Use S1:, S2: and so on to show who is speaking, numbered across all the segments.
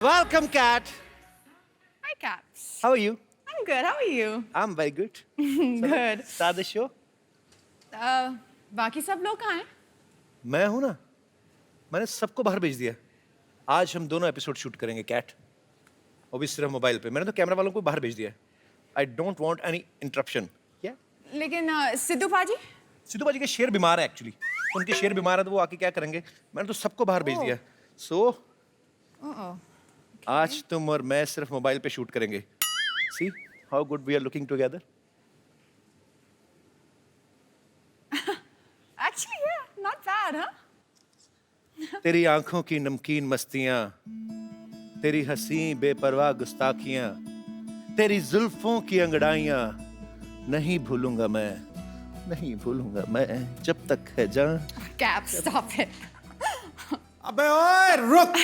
S1: Welcome, Kat.
S2: Hi, Caps.
S1: How are you?
S2: I'm good. How are you?
S1: I'm very good.
S2: Good.
S1: Start the show.
S2: बाकी सब लोग कहाँ हैं?
S1: मैं हूं ना. मैंने सबको बाहर भेज दिया. आज हम दोनों एपिसोड शूट करेंगे, कैट. वो भी सिर्फ मोबाइल पे. मैंने तो कैमरा वालों को बाहर भेज दिया. I don't want any interruption. Yeah?
S2: लेकिन सिद्धू पाजी?
S1: सिद्धू बाजी के शेर बीमार है एक्चुअली. उनके शेर बीमार है तो वो आके क्या करेंगे? मैंने तो सबको बाहर भेज दिया. So आज तुम और मैं सिर्फ मोबाइल पे शूट करेंगे. See how good we are looking together.
S2: Actually, yeah, not bad, huh?
S1: तेरी आंखों की नमकीन मस्तियां, तेरी हंसी बेपरवाह गुस्ताखियां, तेरी जुल्फों की अंगड़ाइयां, नहीं भूलूंगा मैं जब तक है जान.
S2: Caps, stop it.
S3: अबे ओए रुक.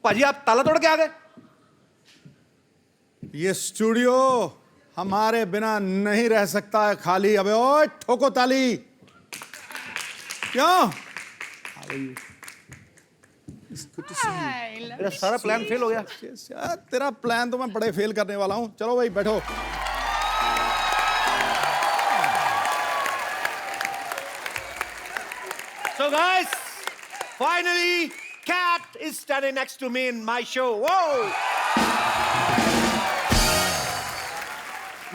S1: पाजी आप ताला तोड़ के आ गए.
S3: ये स्टूडियो हमारे बिना नहीं रह सकता है खाली. अबे ओए ठोको ताली. क्यों?
S2: Hi,
S1: मेरा सारा प्लान फेल हो गया.
S3: यार तेरा प्लान तो मैं बड़े फेल करने वाला हूँ. चलो भाई बैठो.
S1: So guys, finally Kat is standing next to me in my show. Whoa!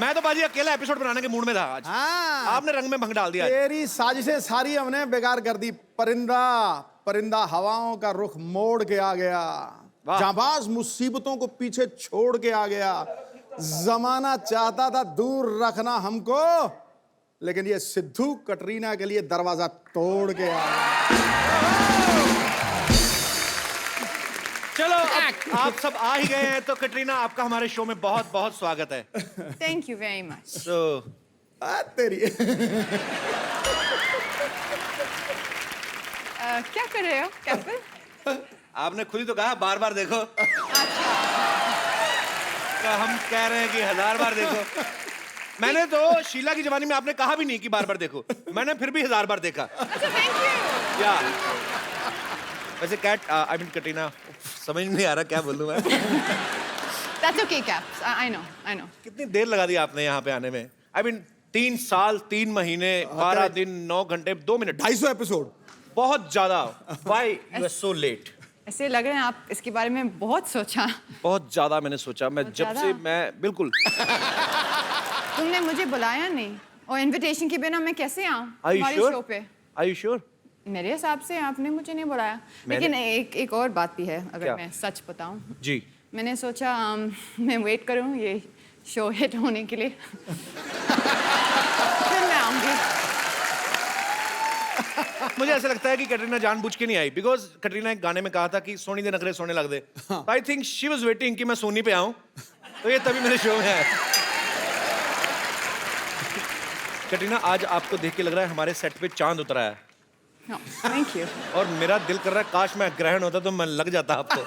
S1: मैं तो बाजी अकेला एपिसोड बनाने के मूड में था आज.
S3: हाँ.
S1: आपने रंग में भंग डाल दिया.
S3: तेरी साजिशें सारी हमने बेकार कर दी. परिंदा हवाओं का रुख मोड़ के आ गया. जाबाज मुसीबतों को पीछे छोड़ के आ गया. जमाना चाहता था दूर रखना हमको, लेकिन ये सिद्धू कटरीना के लिए दरवाजा तोड़ के आ गया.
S1: चलो आप सब आ ही गए हैं तो कटरीना आपका हमारे शो में बहुत बहुत स्वागत है.
S2: Thank you very much.
S1: So
S3: तेरी
S2: क्या कर रहे हो, कैप्टन?
S1: आपने खुद ही तो कहा बार बार देखो. तो हम कह रहे हैं कि 1000 बार देखो. मैंने तो शीला की जवानी में आपने कहा भी नहीं कि बार बार देखो. मैंने फिर भी 1000 बार देखा.
S2: Thank you.
S1: या वैसे कैट आई मीन कटरीना समझ नहीं आ रहा क्या बोलूं मैं.
S2: That's okay, Caps. I know.
S1: कितनी देर लगा दी आपने यहाँ पे आने में. आई मीन 3 साल 3 महीने 12 दिन 9 घंटे 2 मिनट
S3: 250 एपिसोड.
S1: बहुत ज्यादा. Why you are so late?
S2: ऐसे लग रहे हैं आप इसके बारे में बहुत सोचा.
S1: बहुत ज्यादा मैंने सोचा. मैं जब से मैं बिल्कुल.
S2: तुमने मुझे बुलाया नहीं और इनविटेशन के बिना मैं कैसे आऊँ हमारे शो पे?
S1: Are you sure?
S2: मेरे हिसाब से आपने मुझे नहीं बुलाया. लेकिन एक और बात भी है. अगर
S1: क्या?
S2: मैं सच बताऊं,
S1: जी.
S2: मैंने सोचा मैं वेट करूं ये शो हिट होने के लिए. फिर मैं आऊंगी.
S1: मुझे ऐसा लगता है कि कटरीना जानबूझ के नहीं आई. बिकॉज कटरीना एक गाने में कहा था कि सोनी दे नखरे सोने लग दे. I think she was waiting कि मैं सोनी पे आऊं, तो ये तभी मेरे शो में आया. कटरीना आज आपको देख के लग रहा है हमारे सेट पे चांद उतरा है.
S2: Thank you.
S1: और मेरा दिल कर रहा है काश मैं ग्रहण होता तो मैं लग जाता आपको.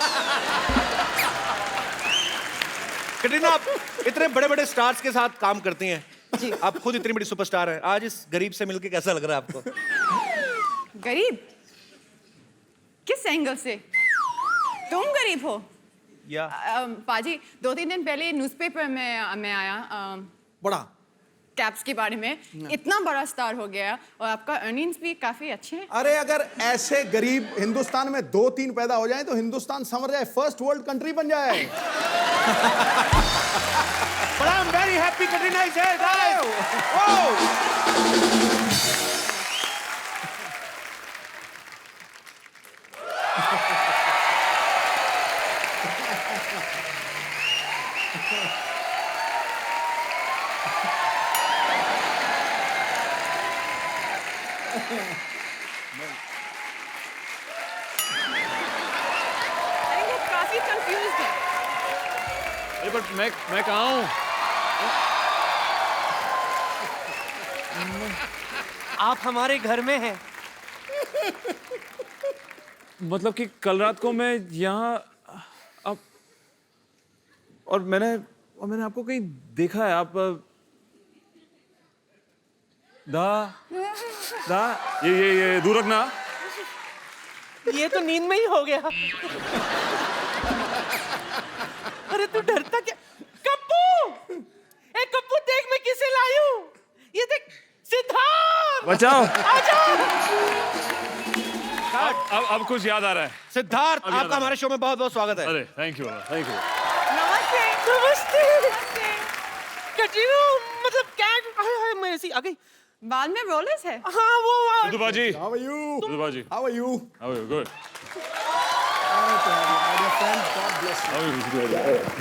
S1: कटरीना आप इतने बड़े बड़े स्टार्स के साथ काम करती हैं.
S2: जी.
S1: आप खुद इतनी बड़ी सुपरस्टार हैं. आज इस गरीब से मिलके कैसा लग रहा है आपको?
S2: गरीब? किस एंगल से? तुम गरीब हो?
S1: या
S2: पाजी 2-3 दिन पहले न्यूज़पेपर में मैं आया
S3: बड़ा
S2: कैप्स के बारे में. इतना बड़ा स्टार हो गया और आपका अर्निंग्स भी काफी अच्छे हैं.
S3: अरे अगर ऐसे गरीब हिंदुस्तान में 2-3 पैदा हो जाए तो हिंदुस्तान समझ जाए फर्स्ट वर्ल्ड कंट्री बन जाए.
S1: But I'm very happy Katrina is here, guys. Whoa!
S2: अरे वो काफी कंफ्यूज्ड है.
S4: अरे बट मैं कहाँ हूँ?
S5: आप हमारे घर में हैं.
S4: मतलब कि कल रात को मैं यहाँ अब और मैंने आपको कहीं देखा है. आप दा दा ये दूर रखना.
S5: ये तो नींद में ही हो गया। अरे तू डरता क्या? कप्पू, ए कप्पू देख मैं किसे लाई हूँ। ये देख सिद्धार्थ।
S4: बचाओ।
S5: आजा।
S4: अब कुछ याद आ रहा है।
S1: सिद्धार्थ,
S4: अब याद
S1: आपका
S4: आ
S1: हमारे शो में बहुत बहुत स्वागत है।
S4: अरे थैंक यू।
S2: नमस्ते।
S5: नमस्ते। कटरीना, मतलब क्या? मैं ऐसी आ गई।
S2: बाद में रोलर्स है।
S5: हाँ वो
S4: सिद्धू बाजी।
S3: How are you?
S4: सिद्धू बाजी।
S3: How are you?
S4: How are you? Good.
S3: My friend, God bless you.
S4: How are you?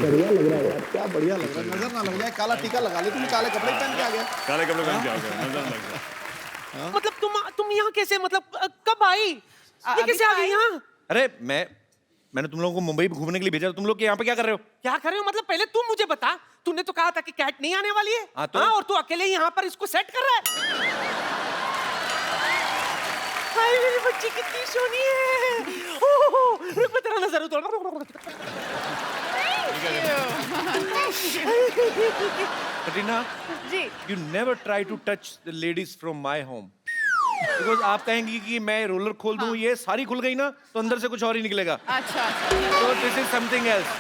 S3: बढ़िया लग रहा है यार, क्या बढ़िया लग रहा है। नजर ना लग जाए, काला टीका लगा ले। तुम काले कपड़े पहन के आ गए।
S4: काले कपड़े पहन के आ गए, नजर लग गया।
S5: मतलब तुम यहाँ कैसे, मतलब कब आई? ये
S2: अभी
S5: कैसे आ गई
S2: आई।
S5: यहाँ?
S1: अरे मैंने तुम लोगों को मुंबई घूमने के लिए भेजा, तुम लोग यहाँ पे क्या कर रहे हो?
S5: क्या कर रहे हो? मतलब पहले तुम मुझे बता। तूने तो कहा था कि कैट नहीं आने वाली है।
S1: हाँ, तो?
S5: और तू अकेले यहाँ पर इसको सेट कर रहा है। हाय मेरी बच्ची कितनी सोनी है। ओह, रुक मैं तेरा नजर उतार।
S1: कटरीना,
S2: जी।
S1: you never try to touch the ladies from my home. Because आप कहेंगी कि मैं रोलर खोल दूं, ये सारी खुल गई ना, तो अंदर से कुछ और ही निकलेगा।
S2: अच्छा।
S1: So this is something else.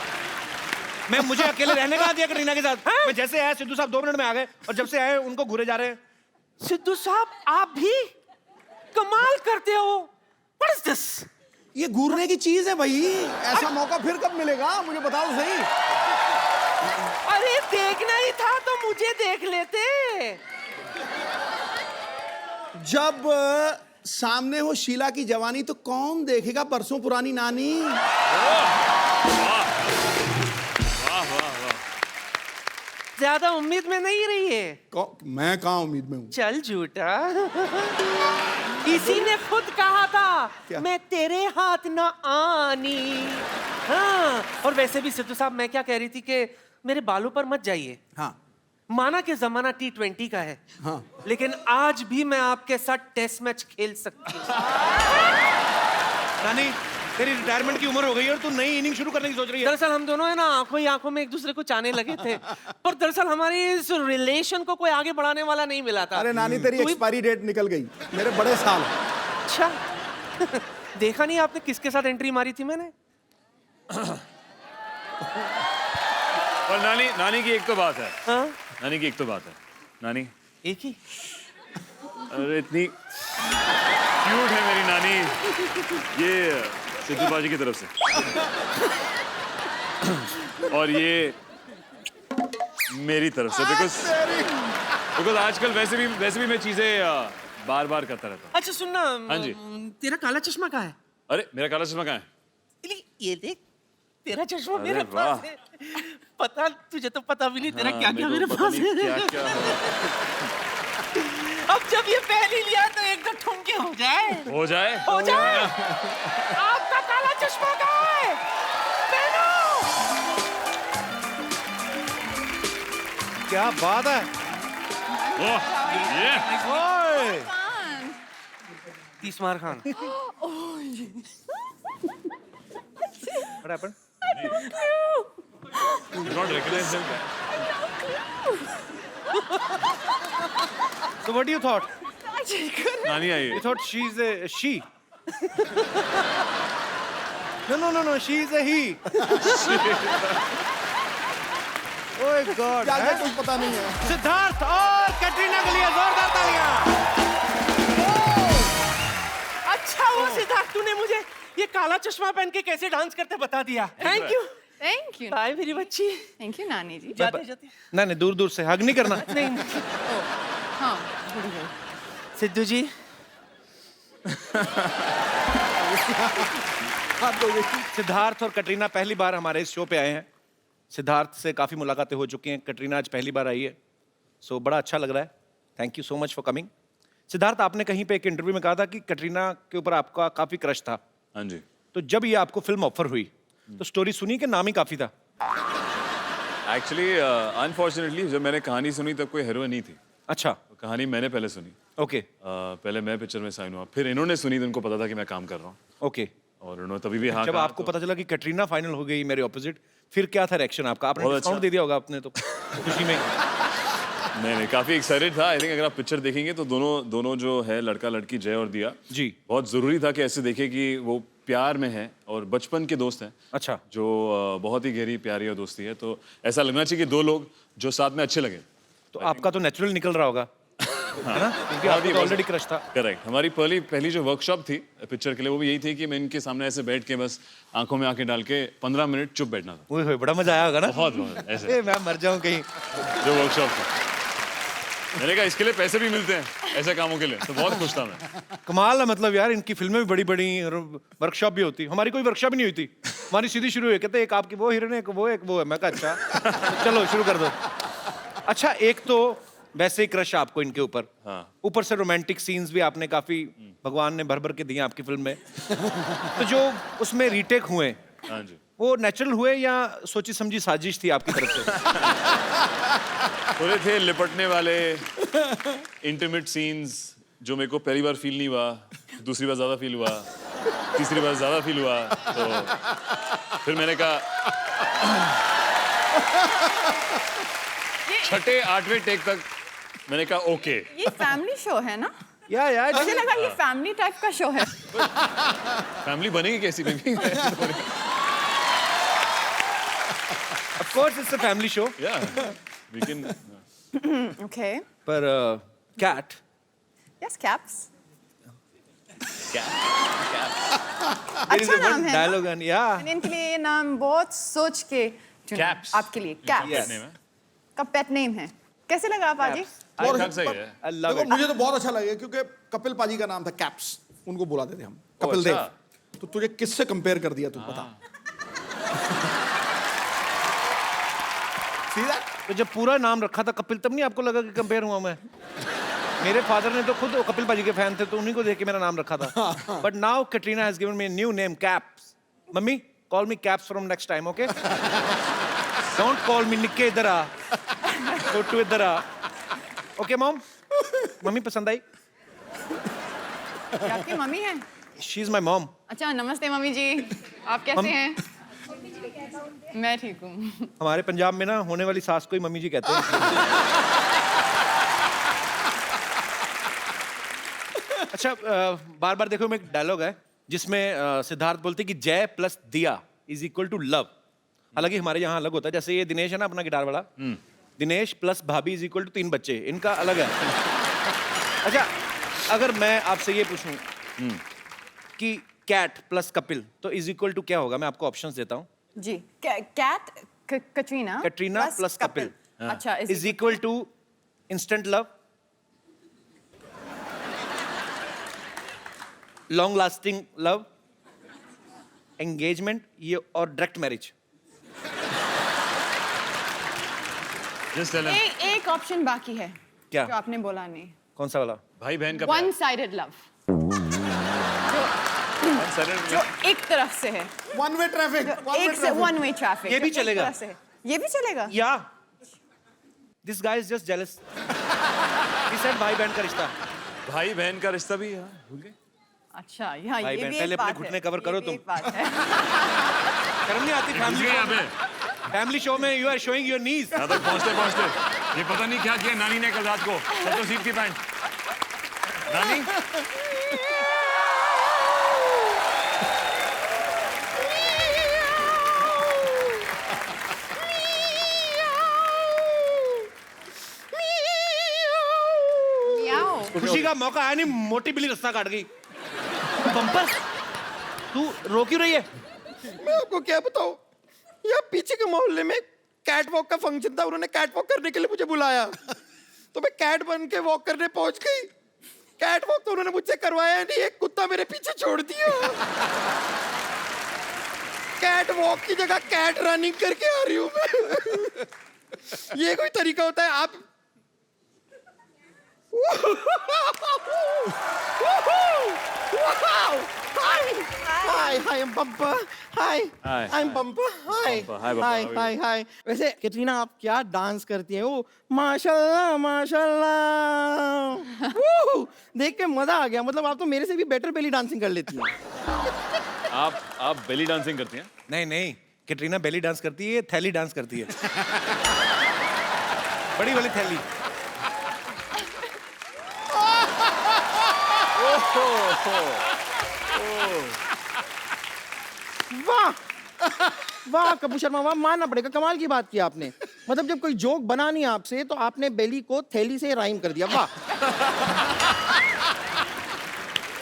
S1: मैं मुझे अकेले रहने का दिया कटरीना के साथ। मैं जैसे आया, सिद्धू साहब 2 मिनट में आ गए, और जब से आए उनको घूरे जा रहे हैं।
S5: सिद्धू साहब आप भी कमाल करते हो। What is this?
S3: ये घूरने की चीज है भाई। ऐसा मौका फिर कब मिलेगा? मुझे बताओ सही।
S5: अरे देखना ही था तो मुझे देख लेते।
S3: जब सामने हो शीला की जवानी तो कौन देखेगा बरसों पुरानी नानी?
S5: ज्यादा उम्मीद में नहीं रही है।
S3: मैं कहाँ उम्मीद में हूँ?
S5: चल झूठा। इसी ने खुद कहा था
S3: क्या?
S5: मैं तेरे हाथ न आनी। हाँ, और वैसे भी सिद्धू साहब मैं क्या कह रही थी कि मेरे बालों पर मत जाइए।
S3: हाँ
S5: माना कि जमाना T20 का है,
S3: हाँ।
S5: लेकिन आज भी मैं आपके साथ टेस्ट मैच खेल सकती हूँ।
S1: नानी, तेरी रिटायरमेंट की उम्र हो गई है और तू नई इनिंग शुरू करने की सोच रही है।
S5: दरअसल हम दोनों है ना आंखों ही आंखों में एक दूसरे को चाहने लगे थे, पर दरअसल हमारी इस रिलेशन को कोई आगे बढ़ाने वाला नहीं मिला था।
S3: अरे नानी, तेरी
S5: तू ही-
S3: एक्सपायरी डेट निकल गई। मेरे बड़े साल।
S5: अच्छा। देखा नहीं आपने किसके साथ एंट्री मारी थी मैंने?
S4: और नानी की एक तो बात है।
S5: हाँ?
S4: नानी की एक तो बात है। नानी,
S5: एक ही।
S4: अरे इतनी क्यूट है मेरी नानी। ये सिद्धू बाजी की तरफ से। और ये मेरी तरफ से, बिकॉज आजकल वैसे भी मैं चीजें बार बार करता रहता हूँ।
S5: अच्छा सुनना।
S4: हाँ जी।
S5: तेरा काला चश्मा कहाँ है?
S4: अरे मेरा काला चश्मा कहाँ है?
S5: ये देख, तेरा चश्मा
S4: अरे
S5: मेरे
S4: वाह।
S5: पास है। पता तुझे तो पता भी नहीं तेरा
S4: हाँ,
S5: क्या क्या
S4: मेरे
S5: मेरे
S4: को
S5: पास
S4: पता नहीं
S5: है।
S4: क्या है।
S5: अब जब ये पहली लिया तो एक दो ठुमके हो जाए।
S4: हो जाए।
S5: हो जाए। आपका काला चश्मा कहाँ है? पहनो।
S1: क्या बात है।
S4: ओह, ये
S1: ओए,
S5: तीसमार Khan.
S1: what happened?
S4: not recognize them.
S1: So what you thought?
S4: नानी आई
S1: You thought she's a she? No, she's a he. Oh God.
S3: क्या क्या कुछ पता नहीं है।
S1: सिद्धार्थ और कटरीना के लिए जोरदार तालियां।
S5: अच्छा वो सिद्धार्थ, तूने मुझे ये काला चश्मा पहन के कैसे डांस करते बता दिया। Thank you.
S2: Thank you.
S5: Bye मेरी बच्ची।
S2: थैंक यू नानी जी।
S5: जाते जाते।
S1: नहीं, दूर से हग नहीं करना।
S5: नहीं
S2: हाँ।
S5: सिद्धू जी,
S1: सिद्धार्थ और कटरीना पहली बार हमारे इस शो पे आए हैं। सिद्धार्थ से काफी मुलाकातें हो चुकी हैं, कटरीना आज पहली बार आई है। सो बड़ा अच्छा लग रहा है। Thank you so much for coming. Siddharth, आपने कहीं पे एक इंटरव्यू में कहा था कि कटरीना के ऊपर आपका काफी क्रश था।
S4: हाँ जी।
S1: तो जब ये आपको फिल्म ऑफर हुई तो स्टोरी सुनी कि नाम ही काफी था?
S4: एक्चुअली अनफॉर्चुनेटली जब मैंने कहानी सुनी तब कोई हीरोइन नहीं थी।
S1: अच्छा,
S4: तो कहानी मैंने पहले सुनी।
S1: ओके
S4: पहले मैं पिक्चर में साइन हुआ, फिर इन्होंने सुनी तो उनको पता था कि मैं काम कर रहा हूँ,
S1: ओके।
S4: और उन्होंने तभी भी हाँ
S1: जब
S4: कहा।
S1: आपको पता चला कि कटरीना फाइनल हो गई मेरे ऑपोजिट, फिर क्या था रिएक्शन आपका? आपने
S4: बहुत
S1: डिस्काउंट
S4: अच्छा।
S1: दे दिया होगा आपने तो खुशी में।
S4: नहीं, काफी एक्साइटेड था। आई थिंक अगर आप पिक्चर देखेंगे तो दोनों जो है लड़का लड़की जय और दिया
S1: जी।
S4: बहुत जरूरी था कि ऐसे देखे कि वो प्यार में है और बचपन के दोस्त हैं।
S1: अच्छा।
S4: जो बहुत ही गहरी प्यारी और दोस्ती है, तो ऐसा लगना चाहिए कि दो लोग जो साथ में अच्छे लगे।
S1: तो आपका तो नेचुरल निकल रहा होगा, है ना? क्योंकि आपको तो ऑलरेडी क्रश था।
S4: करेक्ट। हमारी पहली जो वर्कशॉप थी पिक्चर के लिए, वो भी यही थी कि मैं इनके सामने ऐसे बैठ के बस आंखों में आंखें डाल के 15 मिनट चुप बैठना था।
S1: ओए होए, बड़ा मजा आया होगा ना?
S4: बहुत ऐसे
S1: मैं मर जाऊं कहीं।
S4: जो वर्कशॉप थी, मैंने कहा इसके लिए पैसे भी मिलते हैं ऐसे कामों के लिए, तो बहुत खुश था मैं।
S1: कमाल है, मतलब यार इनकी फिल्में भी बड़ी बड़ी और वर्कशॉप भी होती। हमारी कोई वर्कशॉप ही नहीं हुई थी, हमारी सीधी शुरू हुई। कहते एक आपकी वो हीरोइन है, एक वो है। मैं कहा अच्छा तो चलो शुरू कर दो। अच्छा, एक तो वैसे ही क्रश आपको इनके ऊपर, ऊपर से रोमांटिक सीन्स भी आपने काफी भगवान ने भर भर के दिए आपकी फिल्म में। तो जो उसमें रीटेक हुए,
S4: हाँ जी,
S1: वो नेचुरल हुए या सोची समझी साजिश थी आपकी तरफ से?
S4: थोड़े थे लिपटने वाले इंटीमेट सीन्स जो मेरे को पहली बार फील नहीं हुआ, दूसरी बार ज्यादा फील हुआ, तीसरी बार ज्यादा फील हुआ, तो फिर मैंने कहा छठे 8वें टेक तक मैंने कहा ओके।
S2: ये फैमिली शो है ना?
S1: या
S2: मुझे लगा ये फैमिली टाइप का शो है।
S4: फैमिली बनेगी कैसी baby?
S1: Of course it's a family show.
S4: या वी कैन।
S2: ओके।
S1: पर cat,
S2: yes, caps.
S1: there is
S2: अच्छा
S1: a
S2: नाम
S1: one
S2: है ना?
S1: dialogue and yeah.
S2: मैंने इनके लिए ये नाम बहुत सोच के चुना।
S4: Caps।
S2: आपके लिए कैप्स
S1: Yes.
S2: का पेट नेम है। कैसे लगा आप आज?
S3: और
S4: सही है।
S1: I love
S3: देखो
S1: it.
S3: मुझे तो बहुत अच्छा लगे क्योंकि कपिल पाजी का नाम था कैप्स, उनको बुलाते थे हम कपिल देव।
S4: अच्छा।
S3: तो तुझे किससे कंपेयर कर दिया, तू बता। सीधा
S1: तो जब पूरा नाम रखा था कपिल, तब नहीं आपको लगा कि कंपेयर हुआ मैं? मेरे फादर ने तो खुद कपिल पाजी के फैन थे, तो उन्हीं को देख के मेरा नाम रखा था। But now Katrina has given me new name, caps. Mummy, call me caps from next time, okay? Don't call मी निक्के, इधर आ, छोटू इधर आ। Okay mom? मम्मी पसंद आई?
S2: ये आपकी मम्मी है?
S1: She is my mom.
S2: अच्छा, नमस्ते मम्मी जी, आप कैसे हैं? मैं ठीक हूँ।
S1: हमारे पंजाब में ना होने वाली सास को ही मम्मी जी कहते हैं। अच्छा, बार बार देखो, में एक डायलॉग है जिसमें सिद्धार्थ बोलते हैं कि जय प्लस दिया इज इक्वल टू लव। हालांकि हमारे यहाँ अलग होता है, जैसे ये दिनेश है ना अपना गिटार वाला, दिनेश प्लस भाभी इज इक्वल टू 3 बच्चे, इनका अलग है। अच्छा, अगर मैं आपसे ये पूछूं कि कैट प्लस कपिल तो इज इक्वल टू क्या होगा? मैं आपको ऑप्शंस देता हूँ।
S2: जी, कैट कटरीना
S1: प्लस कपिल
S2: अच्छा,
S1: is equal to instant love, long lasting love, engagement, ये और direct marriage.
S4: Just tell him.
S2: एक ऑप्शन बाकी है
S1: क्या?
S2: जो आपने बोला नहीं।
S1: कौन सा वाला?
S4: भाई बहन का
S2: वन साइडेड लव, जो एक तरफ से है,
S3: वन वे ट्रैफिक,
S2: एक से वन वे ट्रैफिक।
S1: ये भी चलेगा?
S2: ये भी चलेगा?
S1: या this guy is just jealous. He said भाई बहन का रिश्ता।
S4: भाई बहन का रिश्ता भी भूल गए।
S2: अच्छा, यहाँ
S1: भाई
S2: ये
S1: बहन,
S2: भी
S1: पहले
S2: एक
S1: अपने
S2: बात
S1: घुटने
S2: है।
S1: कवर करो
S2: ये भी
S1: तुम।
S2: एक बात है।
S1: शर्म नहीं आती फैमिली शो में? फैमिली शो में you are showing your knees.
S4: यहाँ तक पहुँचते ये पता नहीं क्या किया नानी ने कल रात को। सब तो सीट की पैंट नानी।
S2: याओ।
S1: खुशी का मौका आया नहीं, मोटी बिल्ली रास्ता काट गई। बम्पर, तू रो क्यों रही है?
S6: मैं आपको क्या बताऊं, यहाँ पीछे के मोहल्ले में कैट वॉक का फंक्शन था, उन्होंने कैट वॉक करने के लिए मुझे बुलाया, तो मैं कैट बन के वॉक करने पहुंच गई। कैट वॉक तो उन्होंने मुझसे करवाया नहीं, एक कुत्ता मेरे पीछे छोड़ दिया। कैट वॉक की जगह कैट रनिंग करके आ रही हूँ मैं। ये कोई तरीका होता है? आप Hi, I'm Bumper. Hi,
S4: Hi.
S6: I'm Bumper. Hi,
S4: Bumper. Hi, Bumper. How are you?
S6: hi. वैसे कैटरीना आप क्या डांस करती हैं? वो माशाल्लाह माशाल्लाह। Woo! देख के मजा आ गया। मतलब आप तो मेरे से भी बेटर बेली डांसिंग कर लेती हैं।
S4: आप बेली डांसिंग करती हैं?
S1: नहीं नहीं, कैटरीना बेली डांस करती है, थैली डांस करती है। बड़ी वाली थैली।
S6: वाह वाह कपूर शर्मा, वाह, मानना पड़ेगा, कमाल की बात की आपने। मतलब जब कोई जोक बना नहीं आपसे तो आपने बेली को थैली से राइम कर दिया, वाह।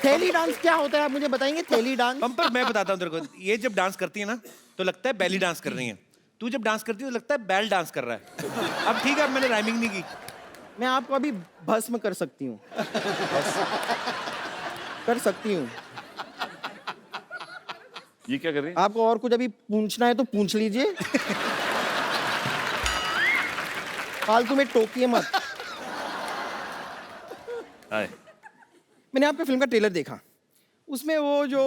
S6: थैली डांस क्या होता है आप मुझे बताएंगे? थैली डांस
S1: पंपर मैं बताता हूँ तेरे को, ये जब डांस करती है ना तो लगता है बेली डांस कर रही है, तू जब डांस करती है तो लगता है बैल डांस कर रहा है। अब ठीक है, अब मैंने राइमिंग नहीं की।
S6: मैं आपको अभी भस्म कर सकती हूँ, कर सकती हूँ।
S4: ये क्या कर रही है?
S6: आपको और कुछ अभी पूछना है तो पूछ लीजिए, फालतू में टोकिए मत।
S4: हाय।
S6: मैंने आपके फिल्म का ट्रेलर देखा, उसमें वो जो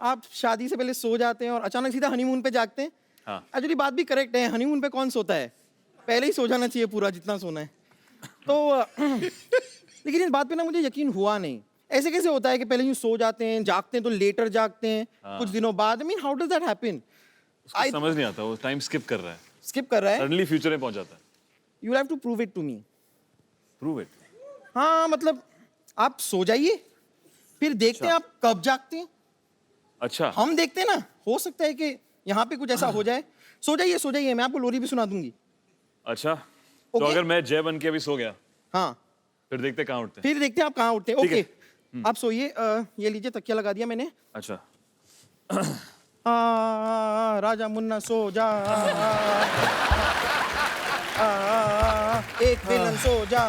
S6: आप शादी से पहले सो जाते हैं और अचानक सीधा हनीमून पे जागते हैं।
S4: हाँ।
S6: एक्चुअली बात भी करेक्ट है, हनीमून पे कौन सोता है, पहले ही सो जाना चाहिए पूरा जितना सोना है। तो लेकिन इस बात पे ना मुझे यकीन हुआ नहीं। ऐसे कैसे होता है कि पहले यूं सो जाते हैं, जागते हैं तो लेटर जागते हैं कुछ दिनों बाद? I mean how does that happen?
S4: उसको समझ नहीं आता, वो टाइम स्किप कर रहा है,
S6: स्किप कर रहा है।
S4: सडनली फ्यूचर में पहुंच जाता है।
S6: You have to prove it to me.
S4: Prove it.
S6: हाँ मतलब आप सो जाइए, फिर देखते हैं आप कब जागते हैं।
S4: अच्छा।
S6: हम देखते हैं ना, हो सकता है कि यहाँ पे कुछ ऐसा हो जाए। सो जाइए, मैं आपको लोरी भी सुना दूंगी।
S4: अच्छा, तो
S6: Okay.
S4: अगर मैं जय बन के अभी सो गया,
S6: हाँ,
S4: फिर देखते कहाँ उठते हैं।
S6: फिर देखते हैं आप कहाँ उठते हैं।
S4: ठीक है।
S6: ओके, आप सोइए। ये लीजिए, तकिया लगा दिया मैंने।
S4: अच्छा।
S6: राजा मुन्ना सो जा, एक विलन सो जा,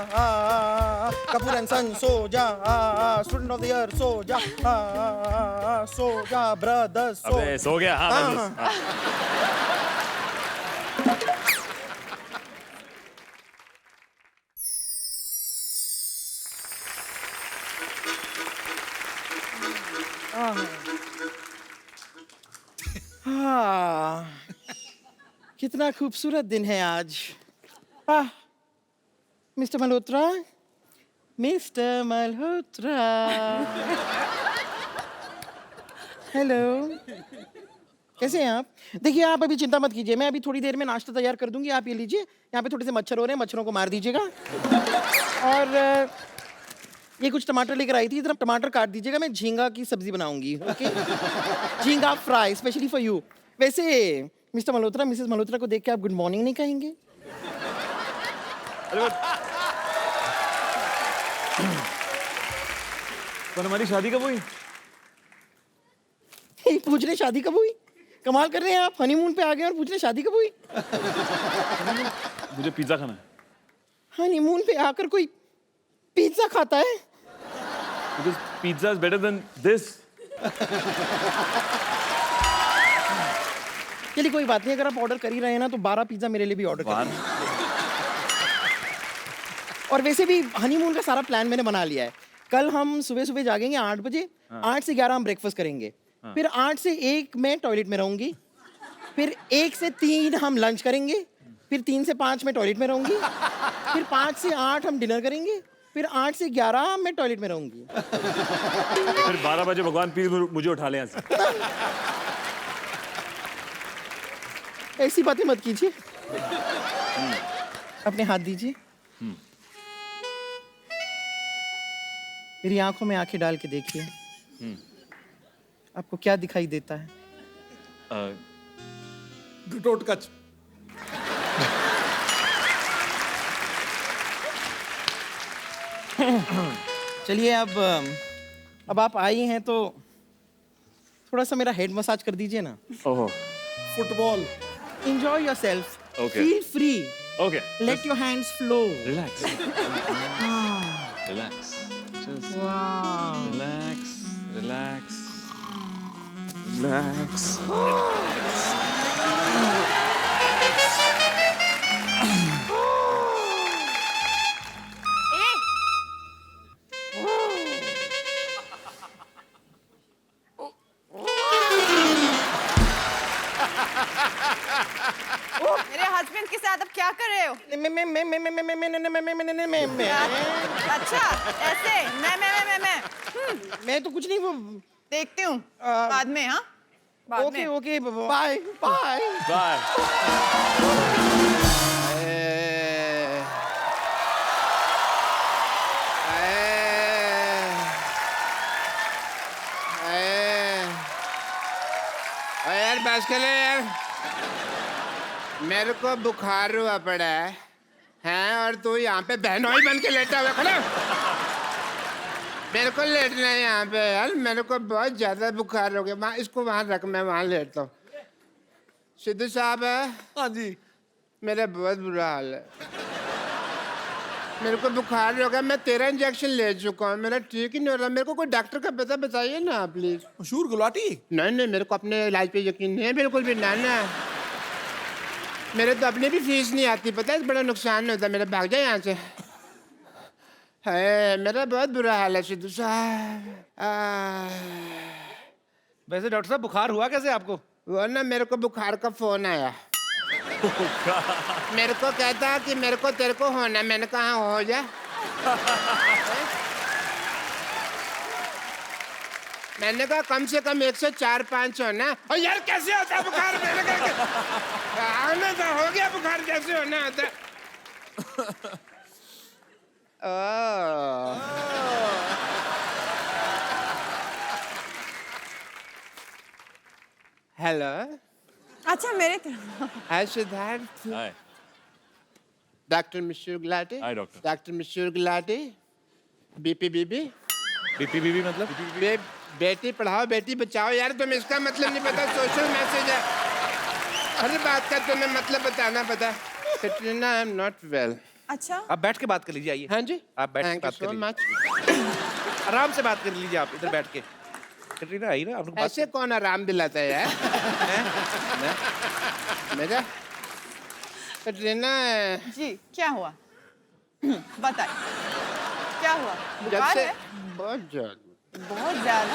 S6: कपूर एंड सन सो जा, student of the year so जा, सो जा ब्रदर्स सो।
S4: अबे सो गया। हाँ,
S6: हाँ,
S4: बस, हाँ।
S6: हाँ, कितना खूबसूरत दिन है आज। Mister Malhotra, mister Malhotra. Hello, कैसे हैं आप? देखिए आप अभी चिंता मत कीजिए, मैं अभी थोड़ी देर में नाश्ता तैयार कर दूंगी। आप ये लीजिए, यहाँ पे थोड़े से मच्छर हो रहे हैं, मच्छरों को मार दीजिएगा। और ये कुछ टमाटर लेकर आई थी, इधर टमाटर काट दीजिएगा, मैं झींगा की सब्जी बनाऊंगी। ओके, झींगा फ्राई स्पेशली फॉर यू। वैसे मिस्टर मल्होत्रा, मिसेस मल्होत्रा को देख के आप गुड मॉर्निंग नहीं कहेंगे?
S4: पर हमारी शादी कब हुई?
S6: पूछ रहे शादी कब हुई? कमाल कर रहे हैं आप, हनीमून पे आ गए और पूछ रहे शादी कब हुई?
S4: मुझे पिज्जा खाना है।
S6: हनीमून पे आकर कोई पिज्जा खाता है?
S4: Because pizza is better than this.
S6: चलिए कोई बात नहीं, अगर आप ऑर्डर कर ही रहे हैं ना तो 12 पिज्जा मेरे लिए भी ऑर्डर कर दीजिए। और वैसे भी हनीमून का सारा प्लान मैंने बना लिया है। कल हम सुबह सुबह जागेंगे 8 बजे, 8 से 11 हम ब्रेकफास्ट करेंगे, फिर 8 से 1 मैं टॉयलेट में रहूंगी, फिर 1 से 3 हम लंच करेंगे, फिर 3 से 5 मैं टॉयलेट में रहूंगी, फिर 5 से 8 हम डिनर करेंगे, फिर 8 से 11 मैं टॉयलेट में रहूंगी।
S4: फिर 12 बजे भगवान प्लीज मुझे उठा ले यहाँ से।
S6: ऐसी बातें मत कीजिए। अपने हाथ दीजिए, मेरी आंखों में आंखें डाल के देखिए, आपको क्या दिखाई देता है?
S3: घटोटकच।
S6: चलिए अब आप आई हैं तो थोड़ा सा मेरा हेड मसाज कर दीजिए ना।
S4: ओहो।
S3: Football.
S6: Enjoy yourself.
S4: Okay.
S6: Feel free.
S4: Okay.
S6: Let your hands flow.
S4: Relax. Relax. Just
S6: Wow.
S4: relax. Relax. Relax.
S2: मेरे हस्बैंड के साथ अब क्या कर रहे हो? अच्छा, ऐसे
S6: मैं तो कुछ नहीं, वो
S2: देखती हूँ बाद में। हाँ, बाद
S6: ओके
S2: में।
S6: Okay bye bye.
S4: Bye.
S7: अरे यार बस कर ले यार, मेरे को बुखार हुआ पड़ा है और तू यहाँ पे बहनोई बन के लेटा हुआ खड़ा। मेरे को लेटना है यहाँ पे यार, मेरे को बहुत ज्यादा बुखार हो गया। वहाँ इसको वहाँ रख, मैं वहाँ लेटता हूँ। सिद्धू साहब है?
S3: हाँ जी।
S7: मेरा बहुत बुरा हाल है, मेरे को बुखार हो गया। मैं 13 इंजेक्शन ले चुका हूँ, मेरा ठीक ही नहीं हो रहा। मेरे को कोई डॉक्टर का पता बताइए ना प्लीज।
S3: मशहूर गुलाटी।
S7: नहीं नहीं, मेरे को अपने इलाज पे यकीन नहीं है बिल्कुल भी। ना ना, मेरे तो अपनी भी फीस नहीं आती, पता है, बड़ा नुकसान होता है मेरा। भाग जाए यहाँ से। है, मेरा बहुत बुरा हाल है सिद्धू साहब।
S1: वैसे डॉक्टर साहब बुखार हुआ कैसे आपको?
S7: वो ना, मेरे को बुखार का फोन आया। मेरे को कहता कि मेरे को तेरे को होना। मैंने कहा हो जा। मैंने कहा कम से कम 104-5 होना। और यार कैसे होता है बुखार? मैंने कहा आने तो हो गया बुखार, कैसे होना होता? हेलो।
S2: अच्छा मेरे तरफ।
S7: Hi Siddharth.
S4: Hi.
S7: Doctor Mishra Gulati.
S4: Hi doctor.
S7: Doctor Mishra Gulati. BP बीबी।
S1: बीपी मतलब?
S7: बेटी पढ़ाओ बेटी बचाओ। यार तुम इसका मतलब नहीं पता, सोशल मैसेज है। हर बात का तुम्हें मतलब बताना पता। Katrina, I am not well.
S2: अच्छा
S1: आप बैठ के बात कर लीजिए, आइए।
S7: हाँ जी,
S1: आप बैठ के
S7: थैंक यू
S1: बात कर
S7: सो
S1: लीजिए।
S7: मच।
S1: आराम से बात कर लीजिए आप इधर बैठ के। कैटरीना आई ना, आप लोग बात
S7: ऐसे कौन आराम दिलाता है यार? मेरा कैटरीना,
S2: जी, क्या हुआ? बताइए क्या हुआ?
S7: जब
S2: बुखार
S7: से
S2: है?
S7: बहुत ज्यादा।
S2: बहुत ज्यादा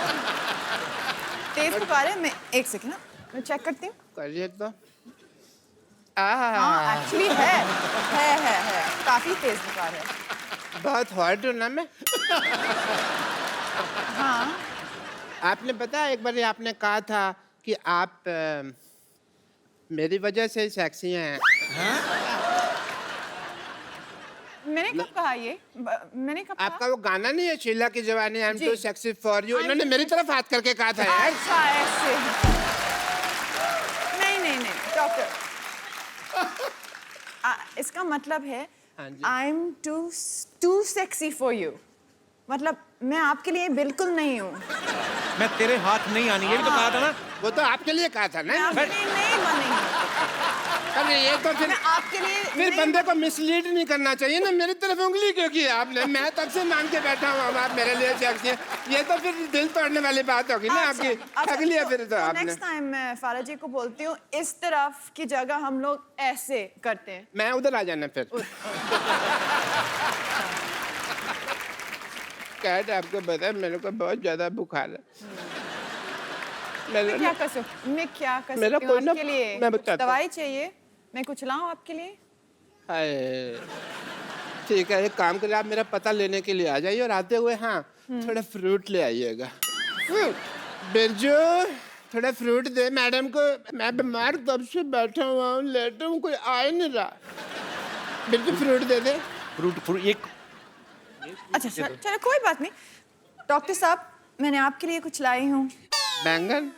S2: तेज बुखार है। मैं एक सेकंड ना, मैं चेक करती हूँ।
S7: करिए तो।
S2: हाँ एक्चुअली है काफी तेज बुखार है।
S7: बहुत हॉट हूँ ना मैं।
S2: हाँ
S7: आपने पता है, एक बार आपने कहा था कि आप मेरी वजह से ही सेक्सी हैं।
S2: मैंने कब कहा ये? मैंने कब
S7: आपका
S2: कहा?
S7: वो गाना नहीं है शीला की जवानी, आई एम
S2: जी।
S7: Too sexy for you? इन्होंने मेरी तरफ हाथ करके कहा था यार।
S2: अच्छा ऐसे। नहीं डॉक्टर, इसका मतलब है
S7: हाँ जी।
S2: I am too sexy for you. मतलब मैं आपके लिए बिल्कुल नहीं हूँ।
S1: मैं तेरे हाथ नहीं आनी, ये भी तो कहा था ना।
S7: वो तो आपके लिए कहा था
S2: मैं
S7: ना।
S2: आपके लिए नहीं बनी।
S7: अरे ये तो फिर
S2: मैं आपके लिए
S7: फिर
S2: नहीं
S7: बंदे को मिसलीड नहीं करना चाहिए ना। मेरी तरफ उंगली क्यों की आपने? मैं तब से मांग के बैठा हूँ, अब आप मेरे लिए सेक्सी हैं। ये तो फिर दिल तोड़ने वाली बात होगी ना आपकी। ठग लिया फिर तो आपने।
S2: नेक्स्ट टाइम मैं फारा जी को बोलती हूँ, इस तरफ की जगह हम लोग ऐसे करते हैं।
S7: मैं उधर आ जाना फिर। कैट, आपको पता है मेरे को बहुत ज्यादा बुखार है।
S2: मैं क्या कर सकती
S7: मेरा
S2: हूँ
S7: कोई ना-
S2: आपके लिए?
S7: मैं
S2: कुछ
S7: बताता हूँ।
S2: दवाई चाहिए? मैं कुछ लाऊं आपके लिए?
S7: हाय, ठीक है, एक काम करिए, आप मेरा पता लेने के लिए आ जाइए और आते हुए हाँ थोड़ा फ्रूट ले आइएगा। बिरजू, थोड़ा फ्रूट दे मैडम को। मैं बीमार तब से बैठा हुआ हूँ, लेटा हूँ, कोई आ ही नहीं रहा। बिरजू फ्रूट दे दे।
S1: फ्रूट ये
S2: अच्छा चलो कोई बात नहीं। डॉक्टर साहब, मैंने आपके लिए कुछ लाई हूँ।
S7: बैंगन?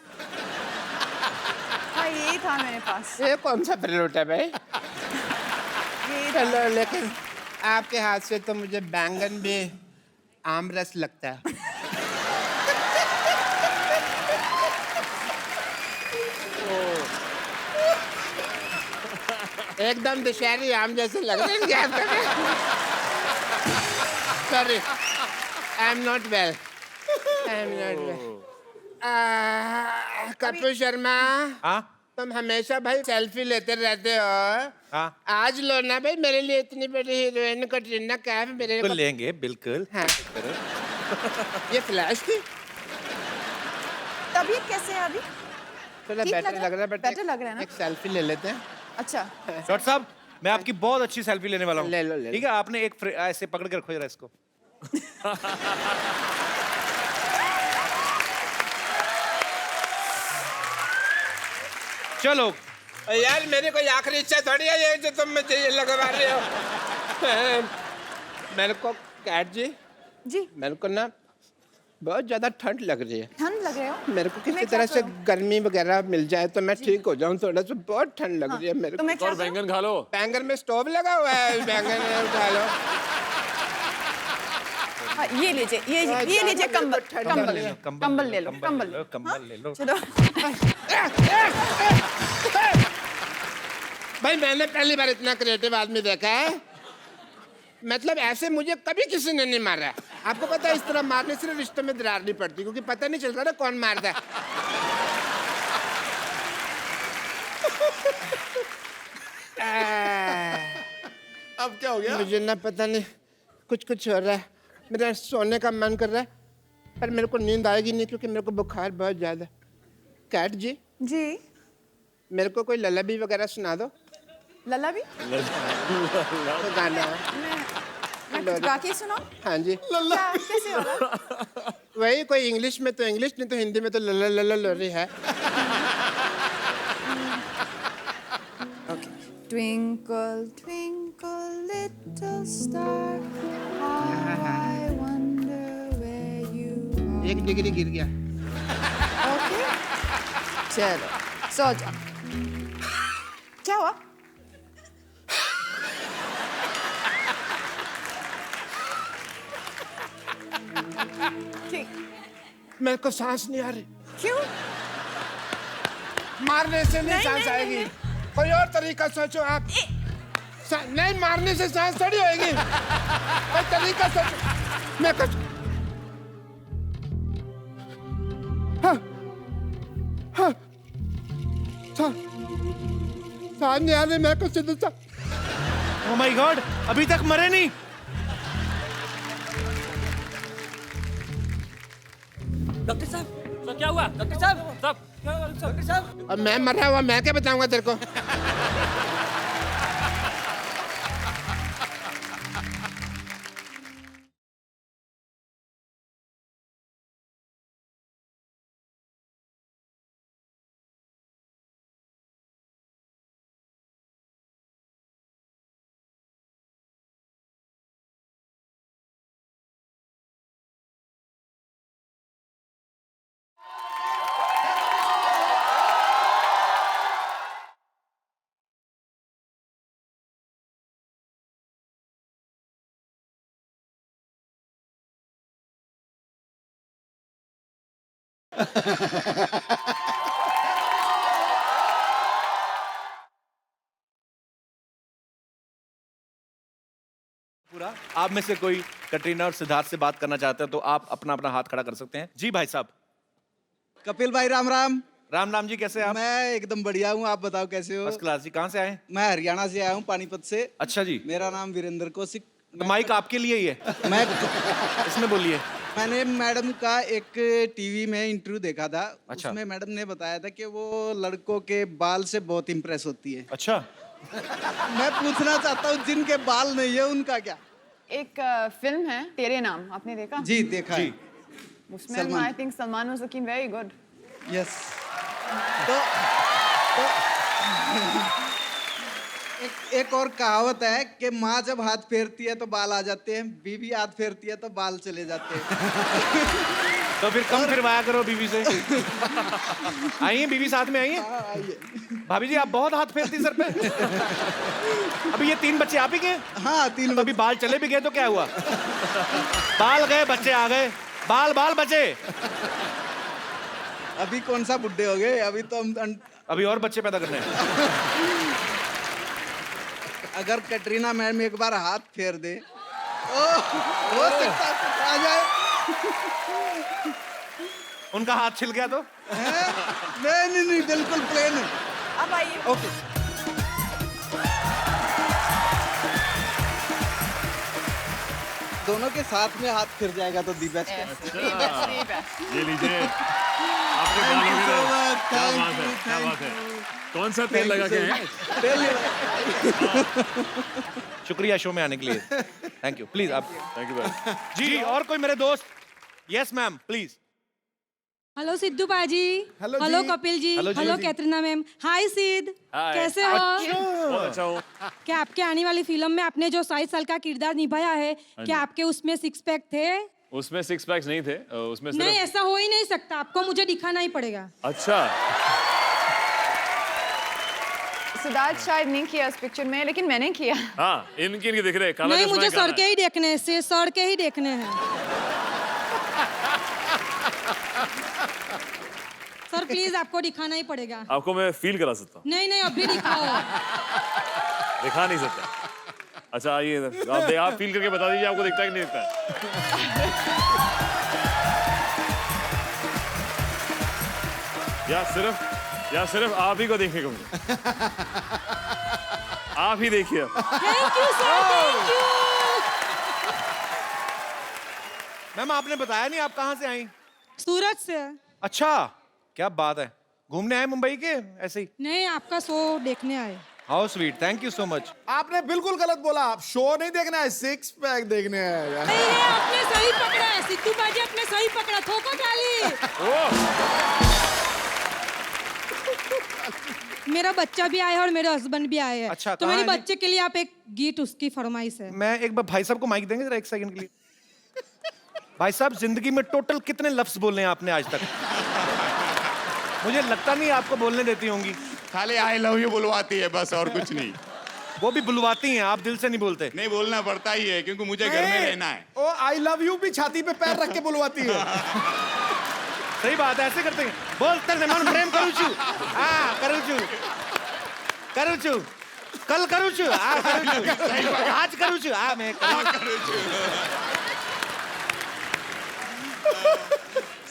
S2: हाँ यही था मेरे पास।
S7: ये कौन सा फ्रूट है भाई?
S2: यही था।
S7: चलो, लेकिन आपके हाथ से तो मुझे बैंगन भी आम रस लगता है। एकदम दशहरी आम जैसे लग रहे हैं क्या आपको? Sorry, I am not well. Kapil Sharma,
S1: हाँ
S7: तुम हमेशा भाई सेल्फी लेते रहते हो।
S1: हाँ
S7: आज लो ना भाई, मेरे लिए इतनी बड़ी हीरोइन कैटरीना कैफ मेरे
S1: बिल्कुल
S7: को।
S1: लेंगे, बिल्कुल।
S7: हाँ। ये फ्लैश थी?
S2: तबीयत कैसे है अभी?
S7: थोड़ा
S2: ठीक
S7: बेटर लग रहा है, बट
S2: better लग रहा है ना?
S7: एक सेल्फी ले लेते हैं।
S2: अच्छा
S1: डॉक्टर साहब, मैं आपकी बहुत अच्छी सेल्फी लेने वाला हूँ।
S7: ले लो, ले लो।
S1: ठीक है, आपने एक ऐसे पकड़ के रखो जरा इसको। चलो।
S7: यार मेरी कोई आखिरी इच्छा थोड़ी है ये जो तुम मुझे ये लगवा रहे हो। मेरे को कैट जी,
S2: जी।
S7: मेरे को ना बहुत ज्यादा ठंड लग रही है।
S2: ठंड लग रहे हो?
S7: मेरे को किसी
S2: मैं
S7: तरह
S2: क्या
S7: से
S2: करूं?
S7: गर्मी वगैरह मिल जाए तो मैं ठीक हो जाऊं थोड़ा सा। बहुत ठंड लग रही है मेरे
S2: तो
S7: को।
S2: मैं क्या
S4: और
S2: करूं?
S4: बैंगन खा लो।
S7: बैंगन में स्टोव लगा हुआ है, बैंगन में उठा लो।
S2: हाँ, ये लीजिए, ये लीजिए कंबल, कंबल ले लो,
S1: कंबल ले लो।
S2: चलो।
S7: भाई मैंने पहली बार इतना क्रिएटिव आदमी देखा है। मतलब ऐसे मुझे कभी किसी ने नहीं मारा है। आपको पता है इस तरह मारने से रिश्ते में दरार नहीं पड़ती, क्योंकि पता नहीं चलता ना कौन मारता है।
S3: अब क्या हो गया?
S7: मुझे ना पता नहीं कुछ हो रहा है। मेरा सोने का मन कर रहा है, पर मेरे को नींद आएगी नहीं क्योंकि मेरे को बुखार बहुत ज्यादा है। कैट जी,
S2: जी,
S7: मेरे को कोई ललाबी वगैरह सुना दो।
S2: लल्ला भी?
S7: तो गाना है।
S2: मैं कुछ गा के सुनाऊं?
S7: हाँ जी,
S2: क्या कैसे हो रहा?
S7: वही कोई इंग्लिश में तो इंग्लिश, नहीं तो हिंदी में तो लला लला लोरी है।
S2: Twinkle, twinkle, little star, how I wonder where you are.
S7: 1 degree गिर गया।
S2: Okay. चलो, सो जाओ। क्या हुआ? ठीक,
S7: मेरे को सांस नहीं आ रही।
S2: क्यों?
S7: मारने से नहीं
S2: नहीं,
S7: सांस
S2: नहीं,
S7: आएगी।
S2: नहीं।
S7: कोई और तरीका सोचो आप। नहीं, मारने से सांस थोड़ी होएगी। कोई तरीका सोचो। मैं कुछ हाँ, हाँ, सांस नहीं आ रही। मैं कुछ दूसरा।
S1: Oh my God, अभी तक मरे नहीं।
S5: डॉक्टर साहब, तो क्या हुआ? डॉक्टर साहब, क्या हुआ डॉक्टर साहब?
S7: अब मैं मरा हुआ, मैं क्या बताऊंगा तेरे को?
S1: पूरा आप में से कोई कटरीना और सिद्धार्थ से बात करना चाहते हैं तो आप अपना अपना हाथ खड़ा कर सकते हैं। जी भाई साहब।
S8: कपिल भाई राम राम।
S1: राम राम जी, कैसे हैं आप?
S8: मैं एकदम बढ़िया हूँ, आप बताओ कैसे हो?
S1: फर्स्ट क्लास जी। कहाँ से आए हैं?
S8: मैं हरियाणा से आया हूँ, पानीपत से।
S1: अच्छा जी।
S8: मेरा नाम वीरेंद्र कौशिक।
S1: तो माइक आपके लिए ही है,
S8: मैं
S1: इसमें बोलिए।
S8: मैंने मैडम का एक टीवी में इंटरव्यू देखा था।
S1: अच्छा।
S8: उसमें मैडम ने बताया था कि वो लड़कों के बाल से बहुत इम्प्रेस होती है।
S1: अच्छा।
S8: मैं पूछना चाहता हूँ जिनके बाल नहीं है उनका क्या?
S2: एक फिल्म है तेरे नाम, आपने देखा?
S8: जी देखा है।
S2: उसमें
S8: Salman.
S2: I think Salman was looking very good.
S8: Yes. तो एक और कहावत है कि माँ जब हाथ फेरती है तो बाल आ जाते हैं, बीवी हाथ फेरती है तो बाल चले जाते हैं।
S1: तो फिर कम फिरवाया करो बीवी से। आई हैं बीवी, साथ में आई हैं?
S8: हाँ, आइए।
S1: भाभी जी आप बहुत हाथ फेरती सर पे। अभी ये 3 बच्चे आप ही के हैं?
S8: हाँ 3
S1: तो अभी बाल चले भी गए तो क्या हुआ? बाल गए बच्चे आ गए, बाल बाल बचे।
S8: अभी कौन सा बुड्ढे हो गए? अभी तो हम
S1: अभी और बच्चे पैदा करने हैं।
S8: अगर कटरीना मैम एक बार हाथ फेर दे हो सकता है कुछ आ जाए।
S1: उनका हाथ छिल गया तो?
S8: नहीं बिल्कुल प्लेन है।
S2: अब आइए।
S8: ओके। दोनों के साथ में हाथ फिर जाएगा तो दी बेस्ट है।
S4: ये लीजिए, आपके बाल हो गए। क्या बात है, क्या बात है। कौन सा तेल लगा के हैं?
S1: शुक्रिया शो में आने के लिए। Thank you. प्लीज आप।
S4: थैंक यू भाई।
S1: जी और कोई मेरे दोस्त? Yes ma'am please.
S9: Hello Sidhu बाजी।
S3: हेलो
S9: हेलो
S3: जी।
S9: कपिल जी।
S1: हेलो जी।
S9: Hello Katrina ma'am. Hi Siddhu,
S4: hi.
S9: कैसे हो?
S4: बहुत अच्छा हूँ।
S9: क्या आपके आने वाली फिल्म में आपने जो 27 साल का किरदार निभाया है, क्या आपके उसमें 6 पैक थे?
S4: उसमें 6 पैक्स नहीं थे, उसमें
S9: नहीं,
S4: सिर्फ
S9: ऐसा हो ही नहीं सकता, आपको मुझे दिखाना ही पड़ेगा।
S4: अच्छा
S2: सिद्धार्थ शायद नहीं किया इस पिक्चर में, लेकिन मैंने किया।
S4: हाँ, इनके दिख रहे काला
S9: नहीं,
S4: चश्मा
S9: मुझे
S4: है, काला
S9: सर के
S4: है।
S9: ही देखने हैं, से सर के ही देखने हैं। सर प्लीज, आपको दिखाना ही पड़ेगा।
S4: आपको मैं फील करा सकता हूँ,
S9: नहीं नहीं, अभी दिखाओ।
S4: दिखा नहीं सकता। अच्छा आइए इधर, आप फील करके बता दीजिए आपको दिखता है कि नहीं दिखता है। या सिर्फ आप ही को देखेगा मुझे। आप ही देखिए।
S9: Thank you sir, thank you.
S1: Ma'am आपने बताया नहीं आप कहाँ से आई?
S9: सूरत से।
S1: अच्छा, क्या बात है, घूमने आए मुंबई के ऐसे ही?
S9: नहीं, आपका शो देखने आए।
S1: How sweet, thank you so much.
S3: आपने बिल्कुल गलत बोला, आप शो नहीं देखना है, 6 पैक देखने हैं।
S9: नहीं, आपने सही पकड़ा है सिद्धू बाजी, आपने सही पकड़ा। ठोको ताली। मेरा बच्चा भी आया है और मेरे हस्बैंड भी आए हैं।
S1: अच्छा,
S9: तो
S1: कहाँ
S9: मेरे
S1: है जी?
S9: बच्चे के लिए आप एक गीत, उसकी फरमाइश है।
S1: मैं एक बार भाई साहब को माइक देंगे जरा 1 सेकंड के लिए? भाई साहब, जिंदगी में टोटल कितने लफ्ज बोले हैं आपने आज तक? मुझे लगता नहीं आपको बोलने देती होंगी।
S10: खाली आई लव यू बुलवाती है बस, और कुछ नहीं।
S1: वो भी बुलवाती हैं, आप दिल से नहीं बोलते।
S10: नहीं, बोलना पड़ता ही है क्योंकि मुझे घर में रहना है।
S3: ओ आई लव यू भी छाती पे पैर रख के बुलवाती है।
S1: सही बात है, ऐसे करते हैं। बोल तेरे मन प्रेम करूँ छू, हाँ करूँ छू, करूँ छू, कल करूँ छू, हाँ करूँ छू, आज करूँ छू, हाँ मैं करूँ छू।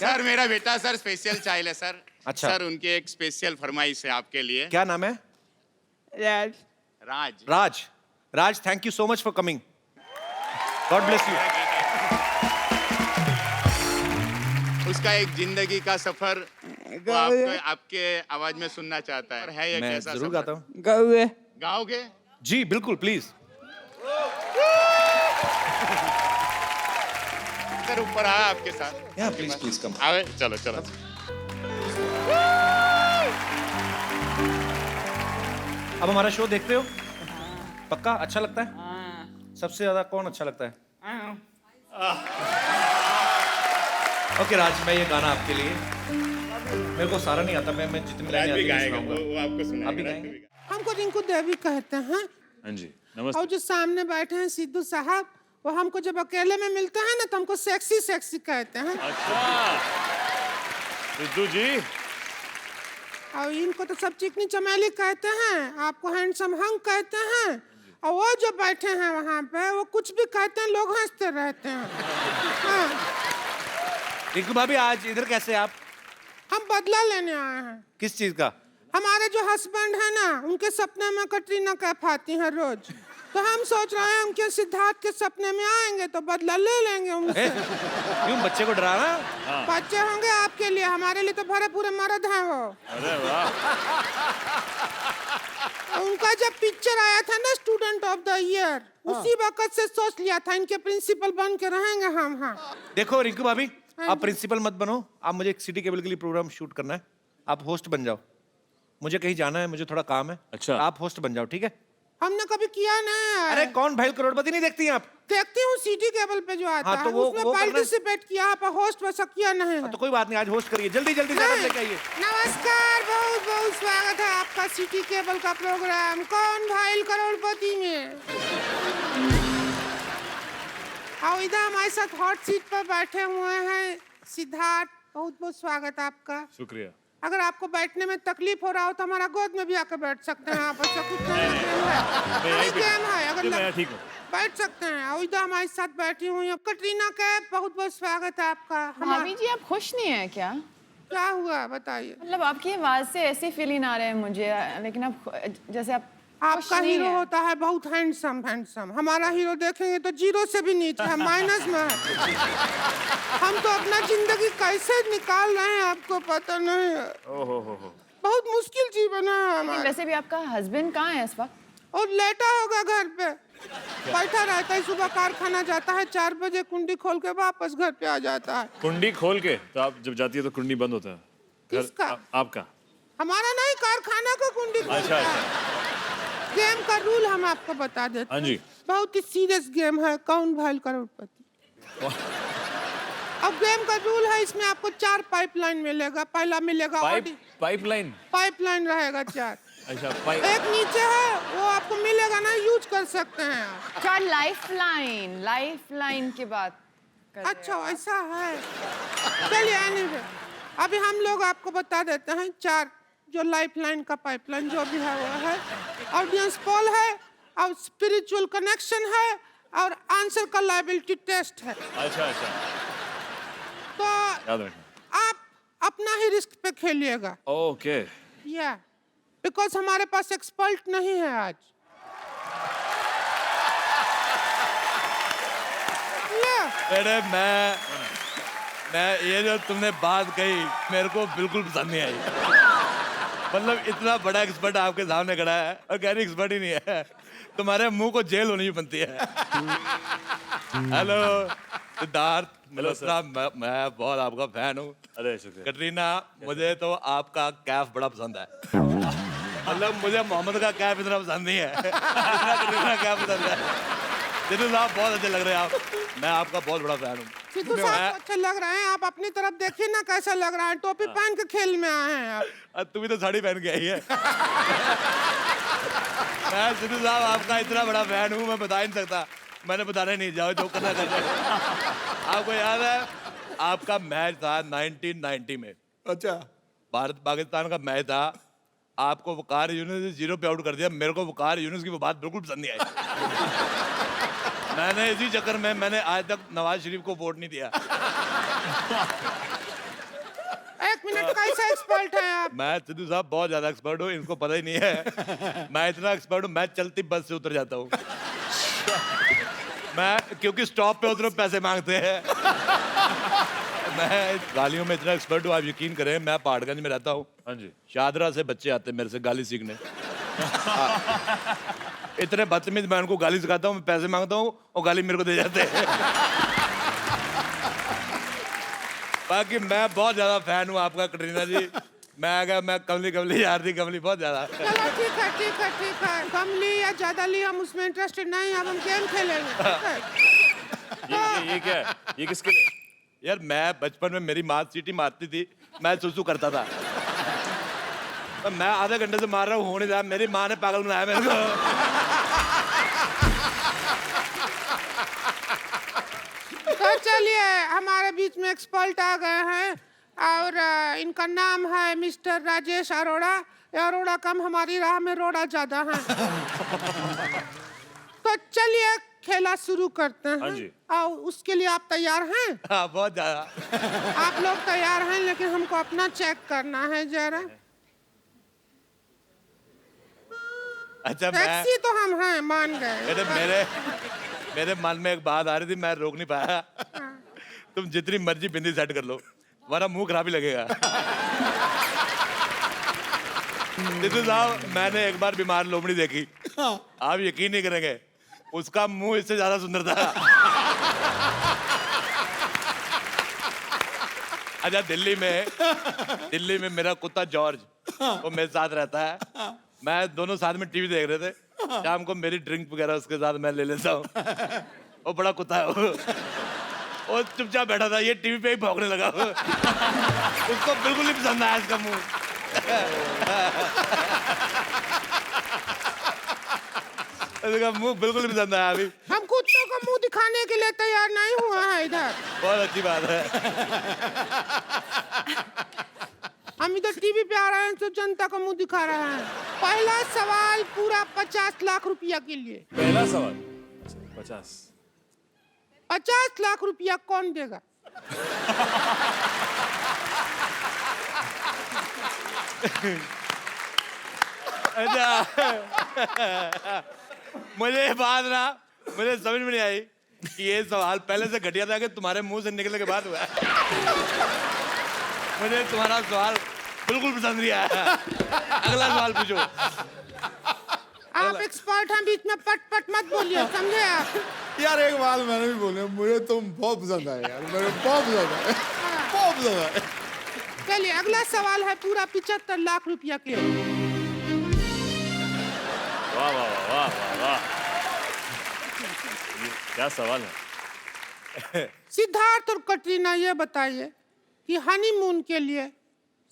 S10: सर मेरा बेटा सर स्पेशल चाइल्ड है सर।
S1: अच्छा।
S10: सर उनकी एक स्पेशल फरमाइश है आपके लिए।
S1: क्या नाम है?
S8: Raj.
S10: Raj.
S1: Raj. Raj, thank you so much for coming. God bless you.
S10: उसका एक जिंदगी का सफर वो आपके आवाज में सुनना चाहता है ये
S1: मैं
S10: कैसा
S1: जरूर
S10: सफर?
S1: गाता हूँ।
S10: गाओगे?
S1: जी बिल्कुल, प्लीज।
S10: सर ऊपर आया आपके साथ।
S1: Yeah, please, please come.
S10: आवे, चलो चलो।
S1: अब हमारा शो देखते हो? पक्का अच्छा लगता है? सबसे ज्यादा कौन अच्छा लगता है? ओके राज, मैं ये गाना आपके लिए, मेरे को सारा नहीं आता, मैं जितने
S10: राज भी
S1: लाइनें आती हैं
S10: गाएगा,
S1: सुनाऊंगा।
S10: वो आपको सुनाएगा।
S1: आप भी
S10: राज
S1: गाएंगे?
S10: भी गाएगा।
S5: हमको रिंकू देवी कहते हैं,
S4: हाँ जी,
S5: और
S4: नमस्ते।
S5: जो सामने बैठे हैं सिद्धू साहब, वो हमको जब अकेले में मिलते हैं ना तो हमको सेक्सी सेक्सी कहते हैं।
S4: अच्छा सिद्धू जी,
S5: और इनको तो सब चिकनी चमेली कहते हैं, आपको हैंडसम हंग कहते हैं, और वो जो बैठे हैं वहाँ पे वो कुछ भी कहते हैं, लोग हंसते रहते हैं। हाँ,
S1: रिंकू भाभी, आज इधर कैसे आप?
S5: हम बदला लेने आए हैं।
S1: किस चीज का?
S5: हमारे जो हस्बैंड है ना, उनके सपने में कटरीना कैफ आती है रोज, तो हम सोच रहे हैं उनके सिद्धार्थ के सपने में आएंगे तो बदला ले लेंगे उनसे।
S1: क्यों बच्चे को डराना?
S5: बच्चे होंगे आपके लिए, हमारे लिए तो भरे पूरे मर्द हैं वो।
S4: अरे वाह।
S5: उनका जब पिक्चर आया था ना स्टूडेंट ऑफ द ईयर, उसी वक्त से सोच लिया था इनके प्रिंसिपल बन के रहेंगे हम। हाँ,
S1: देखो रिंकू भाभी, आप प्रिंसिपल मत बनो, आप मुझे एक सिटी केबल के लिए प्रोग्राम शूट करना है, आप होस्ट बन जाओ। मुझे कहीं जाना है, मुझे थोड़ा काम है।
S4: अच्छा।
S1: आप होस्ट बन जाओ, ठीक है?
S5: हमने कभी किया नहीं है।
S1: अरे कौन भाई करोड़पति नहीं देखती हैं आप?
S5: देखती हूँ सिटी केबल पे जो आता
S1: हाँ, तो
S5: है,
S1: वो
S5: उसमें
S1: करना है।
S5: पार्टिसिपेट किया, पर होस्ट वैसा किया नहीं है।
S1: तो कोई बात नहीं, आज होस्ट करिए, जल्दी जल्दी से लेके आइए।
S5: नमस्कार, बहुत बहुत स्वागत है आपका सिटी केबल का प्रोग्राम कौन भाई करोड़पति में। और इधर हमारे साथ हॉट सीट पर बैठे हुए हैं सिद्धार्थ, बहुत बहुत स्वागत है आपका।
S4: शुक्रिया।
S5: अगर आपको बैठने में तकलीफ हो रहा हो तो हमारा गोद में भी आकर बैठ सकते हैं आप, ऐसा कुछ नहीं है। गेम है, अगर
S4: मैं ठीक हूँ।
S5: बैठ सकते हैं। और इधर हमारे साथ बैठी हुई है कटरीना कैफ, बहुत बहुत स्वागत है आपका।
S2: भाभी जी, आप खुश नहीं है क्या?
S5: क्या हुआ बताइए।
S2: मतलब आपकी आवाज से ऐसी फीलिंग आ रहे हैं मुझे, लेकिन आप जैसे आप खुश
S5: आपका
S2: नहीं
S5: हीरो
S2: है।
S5: होता है बहुत हैंडसम हैंडसम, हमारा हीरो देखेंगे तो जीरो से भी नीचे है, माइनस में है। हम तो अपना जिंदगी कैसे निकाल रहे हैं आपको पता नहीं है।
S4: ओहो।
S5: बहुत मुश्किल जीवन है
S2: लेकिन
S5: हमारा।
S2: वैसे भी आपका हस्बैंड कहाँ है इस वक्त?
S5: और लेटा होगा घर पे, बैठा रहता है, सुबह कारखाना जाता है 4 बजे, कुंडी खोल के वापस घर पे आ जाता है।
S4: कुंडी खोल के? तो आप जब जाती है तो कुंडी बंद होता है?
S5: किसका?
S4: आपका?
S5: हमारा नहीं, कारखाना का कुंडी खोलता
S4: अच्छा,
S5: है। गेम का रूल हम आपको बता देते
S4: हाँ
S5: हैं।
S4: जी।
S5: बहुत ही सीरियस गेम है, कौन भाई करोड़पति। अब गेम का रूल है, इसमें आपको 4 पाइपलाइन मिलेगा। पहला मिलेगा
S4: पाइपलाइन।
S5: पाइपलाइन रहेगा 4।
S4: अच्छा
S5: एक नीचे है, वो आपको मिलेगा ना, यूज कर सकते हैं आप।
S2: अच्छा, लाइफ लाइन की बात कर रहे
S5: अच्छा ऐसा है। चलिए anyway, अभी हम लोग आपको बता देते हैं 4 जो लाइफलाइन का पाइपलाइन जो भी है वो है। ऑडियंस पोल है और स्पिरिचुअल कनेक्शन है और आंसर का लाइबिलिटी टेस्ट है।
S4: अच्छा अच्छा,
S5: तो
S4: याद रखना।
S5: आप अपना ही रिस्क पे खेलिएगा।
S4: ओके।
S5: या बिकॉज हमारे पास एक्सपर्ट नहीं है आज।
S1: अरे मैं ये जो तुमने बात कही मेरे को बिल्कुल पसंद नहीं आई। मतलब इतना बड़ा एक्सपर्ट आपके सामने खड़ा है और कह रही एक्सपर्ट ही नहीं है। तुम्हारे मुंह को जेल होनी बनती है। हेलो सिद्धार्थ मल्होत्रा, मैं बहुत आपका फैन हूँ।
S4: अरे शुक्रिया।
S1: कटरीना, मुझे तो आपका कैफ बड़ा पसंद है। मतलब मुझे मोहम्मद का कैफ इतना पसंद नहीं है जितना कटरीना कैफ पसंद है। सिद्धू साहब बहुत अच्छे लग रहे हैं आप, मैं आपका बहुत बड़ा फैन हूँ।
S5: सिद्धू साहब अच्छे लग रहे हैं, आप अपनी तरफ देखिए ना कैसा लग रहा है। टोपी पहन के खेल में आए हैं आप।
S1: तू भी तो साड़ी पहन के आई है। मैं सिद्धू साहब आपका इतना बड़ा फैन हूँ, मैं बता ही नहीं सकता। मैंने बताना ही नहीं, जाओ जो करना कर जाओ। आपको याद है आपका मैच था 1990 में?
S3: अच्छा,
S1: भारत पाकिस्तान का मैच था। आपको वकार यूनुस ने 0 पे आउट कर दिया। मेरे को वकार यूनुस की वो बात बिल्कुल पसंद नहीं आई। मैंने इसी चक्कर में मैंने आज तक नवाज शरीफ को वोट नहीं दिया।
S5: एक मिनट, कैसे एक्सपर्ट हैं आप?
S1: मैं सिद्धू साहब बहुत ज्यादा एक्सपर्ट हूँ, इनको पता ही नहीं है। मैं इतना एक्सपर्ट हूँ, मैं चलती बस से उतर जाता हूँ। मैं क्योंकि स्टॉप पे उतरो पैसे मांगते हैं। मैं गालियों में इतना एक्सपर्ट हूँ, आप यकीन करें। मैं पहाड़गंज में रहता हूँ।
S4: हाँ जी।
S1: शादरा से बच्चे आते हैं मेरे से गाली सीखने। इतने बदतमीज, मैं उनको गाली सिखाता हूँ, मैं पैसे मांगता हूँ और गाली मेरे को दे जाते हैं। बाकी मैं बहुत ज्यादा फैन हूँ आपका कटरीना जी। मैं कमली यार थी, कमली बहुत ज्यादा।
S5: चलो ठीक है। कम ली या ज्यादा ली, हम उसमें इंटरेस्टेड नहीं, अब हम गेम खेलेंगे।
S4: ये क्या है? ये किसके लिए?
S1: यार मैं बचपन में मेरी माँ सीटी मारती थी, मैं सुसु करता था। तो मैं आधे घंटे से मार रहा हूँ, हो नहीं रहा। मेरी माँ ने पागल बनाया मेरे को।
S5: तो चलिए, हमारे बीच में एक्सपर्ट आ गए हैं और इनका नाम है मिस्टर राजेश अरोड़ा। अरोड़ा कम, हमारी राह में रोड़ा ज्यादा है। तो चलिए खेला शुरू करते हैं।
S4: हाँ जी।
S5: और उसके लिए आप तैयार हैं?
S1: हाँ, बहुत ज्यादा।
S5: आप लोग तैयार हैं, लेकिन हमको अपना चेक करना है जरा।
S1: अच्छा,
S5: टैक्सी तो हम हैं, मान गए।
S1: मेरे मन में एक बात आ रही थी, मैं रोक नहीं पाया। तुम जितनी मर्जी बिंदी सेट कर लो, तुम्हारा मुंह खराब ही लगेगा। सिद्धू साहब, मैंने एक बार बीमार लोमड़ी देखी, आप यकीन नहीं करेंगे, उसका मुंह इससे ज्यादा सुंदर था। अच्छा, दिल्ली में मेरा कुत्ता जॉर्ज, वो मेरे साथ रहता है। मैं दोनों साथ में टीवी देख रहे थे। शाम को मेरी ड्रिंक वगैरह उसके साथ मैं ले लेता हूँ। वो बड़ा कुत्ता है वो चुपचाप बैठा था, ये टीवी पे ही भौंकने लगा। उसको बिल्कुल नहीं पसंद आया इसका मुंह। इसका मुंह बिल्कुल नहीं पसंद आया। अभी
S5: हम कुत्तों का मुंह दिखाने के लिए तैयार नहीं हुआ है इधर।
S1: बहुत अच्छी बात है।
S5: हम इधर टीवी पे आ रहे हैं तो जनता का मुंह दिखा रहे हैं। पहला सवाल पूरा 50 लाख रुपया के लिए।
S4: पहला सवाल
S5: 50 लाख रुपया कौन देगा?
S1: अच्छा, मुझे समझ में नहीं आई कि ये सवाल पहले से घटिया था कि तुम्हारे मुंह से निकलने के बाद हुआ। मुझे तुम्हारा सवाल बिल्कुल पसंद नहीं आया। अगला सवाल पूछो।
S5: आप एक्सपर्ट हैं, बीच में पट मत बोलिए, समझे आप?
S3: यार एक बात मैंने भी बोली, मुझे तुम बहुत पसंद आए यार, मेरे बहुत पसंद आए, बहुत पसंद आए।
S5: चलिए, अगला सवाल है पूरा 75 लाख रुपया के।
S4: वाह वाह वाह वाह वाह, क्या सवाल है।
S5: सिद्धार्थ और कटरीना, ये बताइए कि हनीमून के लिए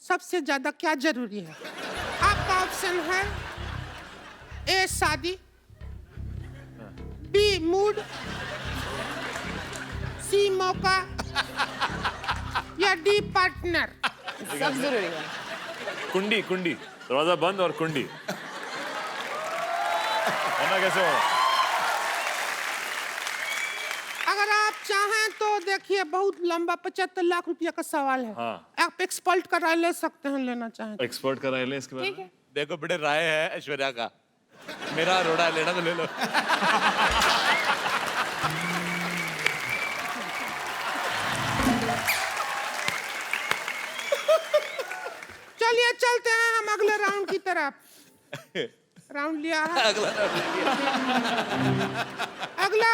S5: सबसे ज्यादा क्या जरूरी है? आपका ऑप्शन है ए शादी, बी मूड, सी मौका या डी पार्टनर।
S2: सब जरूरी है।
S4: कुंडी कुंडी, दरवाजा बंद और कुंडी, वरना कैसे होगा?
S5: अगर आप चाहें तो देखिए, बहुत लंबा 75 लाख रुपया का सवाल है।
S4: हाँ।
S5: आप एक्सपर्ट का राय ले सकते हैं, लेना चाहें तो।
S4: एक्सपर्ट का राय ले इसके बारे
S2: ठीक
S4: में।
S2: है।
S1: देखो बेटे, राय है ऐश्वर्या का, मेरा रोड़ा लेना तो ले लो।
S5: चलिए चलते हैं हम अगले राउंड की तरफ। राउंड लिया है। अगला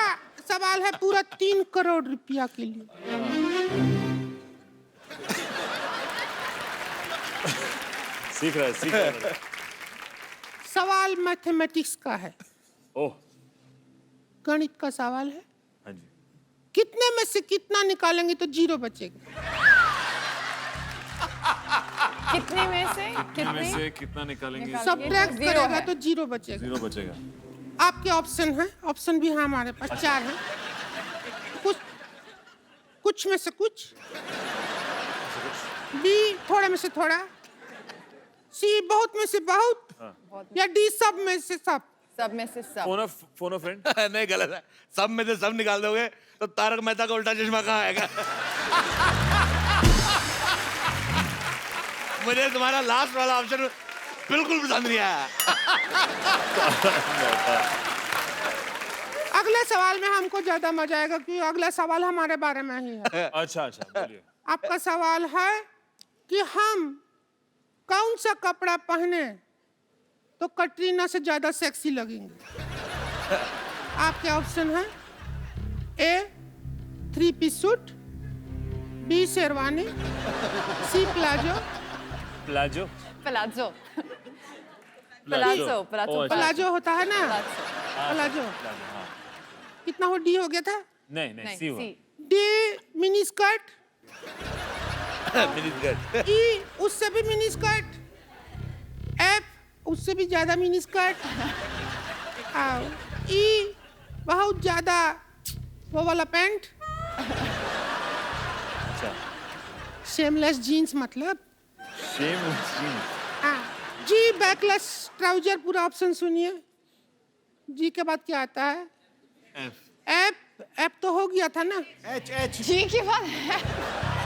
S5: सवाल है पूरा 3 करोड़ रुपया के लिए।
S4: सीख रहा है, सीख रहा है।
S5: सवाल मैथमेटिक्स का है,
S4: ओह,
S5: गणित का सवाल है।
S4: हाँ जी।
S5: कितने में से कितना निकालेंगे तो 0 बचेगा?
S2: कितने में से
S4: में
S2: कितने?
S4: से कितना निकालेंगे?
S5: सब्ट्रैक्ट
S2: जीरो
S5: करेगा
S2: है।
S5: तो 0 बचेगा।
S4: 0 बचेगा।
S5: आपके ऑप्शन है, ऑप्शन भी है हमारे पास, 4 है। कुछ में से कुछ, बी थोड़े में से थोड़ा, सी बहुत में से बहुत, या डी सब में से सब।
S2: सब में से सब।
S4: Phone of friend.
S1: नहीं, गलत है। सब में से सब निकाल दोगे तो तारक मेहता का उल्टा चश्मा कहाँ आएगा? मुझे तुम्हारा लास्ट वाला ऑप्शन बिल्कुल पसंद नहीं आया।
S5: अगले सवाल में हमको ज्यादा मजा आएगा, क्योंकि अगला सवाल हमारे बारे में ही है।
S4: अच्छा अच्छा, बोलिए।
S5: आपका सवाल है कि हम कौन सा कपड़ा पहने तो कटरीना से ज्यादा सेक्सी लगेंगे। आपके ऑप्शन है A 3 piece suit, B sherwani, C palazzo.
S4: Palazzo.
S2: Palazzo.
S4: Palazzo.
S2: Palazzo.
S4: ओ, अच्छा।
S5: प्लाजो होता है ना, प्लाजो।
S4: हाँ।
S5: कितना हो, डी हो गया था?
S4: नहीं नहीं, सी हुआ।
S5: D mini skirt,
S1: mini skirt.
S5: E उससे भी मिनी स्कर्ट, एफ उससे भी ज्यादा मिनी स्कर्ट, ई बहुत ज्यादा वो वाला पैंट,
S4: अच्छा,
S5: शेमलेस जीन्स मतलब।
S4: Shameless jeans.
S5: जी बैकलेस ट्राउजर। पूरा ऑप्शन सुनिए। जी के बाद क्या आता है? एफ तो हो गया था ना।
S3: एच
S2: जी के बाद है।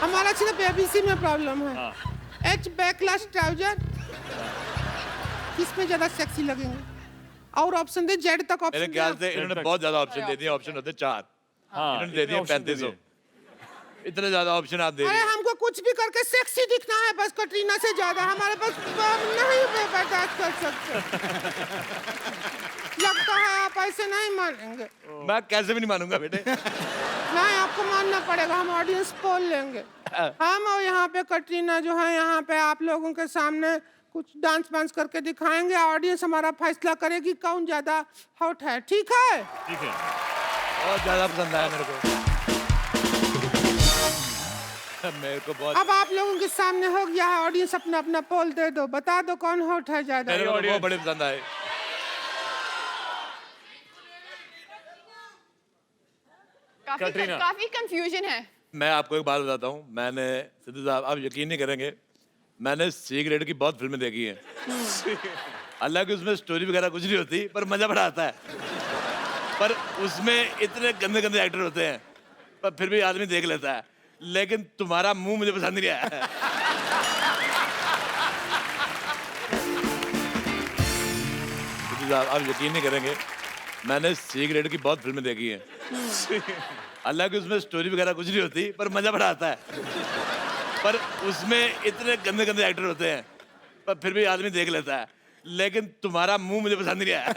S5: हमारा सिर्फ एबीसी में प्रॉब्लम है। एच बैकलेस ट्राउजर, किस में ज्यादा सेक्सी लगेंगे? और ऑप्शन दे, जेड तक ऑप्शन।
S1: मेरे ख्याल से इन्होंने बहुत ज्यादा ऑप्शन दे दिए। ऑप्शन होते 4, इन्होंने दे दिए 3500। इतने ज्यादा ऑप्शन आप दे
S5: अरे
S1: दिए।
S5: हमको कुछ भी करके सेक्सी दिखना है बस, कटरीना से ज्यादा हमारे पास हम नहीं बर्दाश्त कर सकते। लगता है आप ऐसे नहीं मानेंगे।
S1: मैं कैसे भी नहीं मानूंगा बेटे।
S5: नहीं, आपको मानना पड़ेगा। हम ऑडियंस पोल लेंगे। हम और यहाँ पे कटरीना जो है, यहाँ पे आप लोगों के सामने कुछ डांस वांस करके दिखाएंगे। ऑडियंस हमारा फैसला करेगी कौन ज्यादा हॉट है। ठीक है?
S4: ठीक है।
S1: बहुत ज्यादा पसंद आया मेरे को। मेरे को बहुत।
S5: अब आप लोगों के सामने हो गया है, ऑडियंस अपना अपना पोल दे दो, बता दो कौन हॉट है ज्यादा।
S1: मेरे को बहुत बड़े पसंद आए।
S2: काफी कंफ्यूजन है।
S1: मैं आपको एक बात बताता हूँ। मैंने, सिद्धू साहब आप यकीन नहीं करेंगे, मैंने सी ग्रेड की बहुत फिल्में देखी हैं। हालांकि उसमें स्टोरी वगैरह कुछ नहीं होती, पर मजा बड़ा आता है। पर उसमें इतने गंदे गंदे एक्टर होते हैं, पर फिर भी आदमी देख लेता है। लेकिन तुम्हारा मुंह मुझे पसंद नहीं आया। सिद्धू साहब आप यकीन नहीं करेंगे, मैंने सी ग्रेड की बहुत फिल्में देखी हैं। हालांकि उसमें स्टोरी वगैरह कुछ नहीं होती, पर मजा बड़ा आता है। पर उसमें इतने गंदे गंदे एक्टर होते हैं, पर फिर भी आदमी देख लेता है। लेकिन तुम्हारा मुंह मुझे पसंद नहीं आया।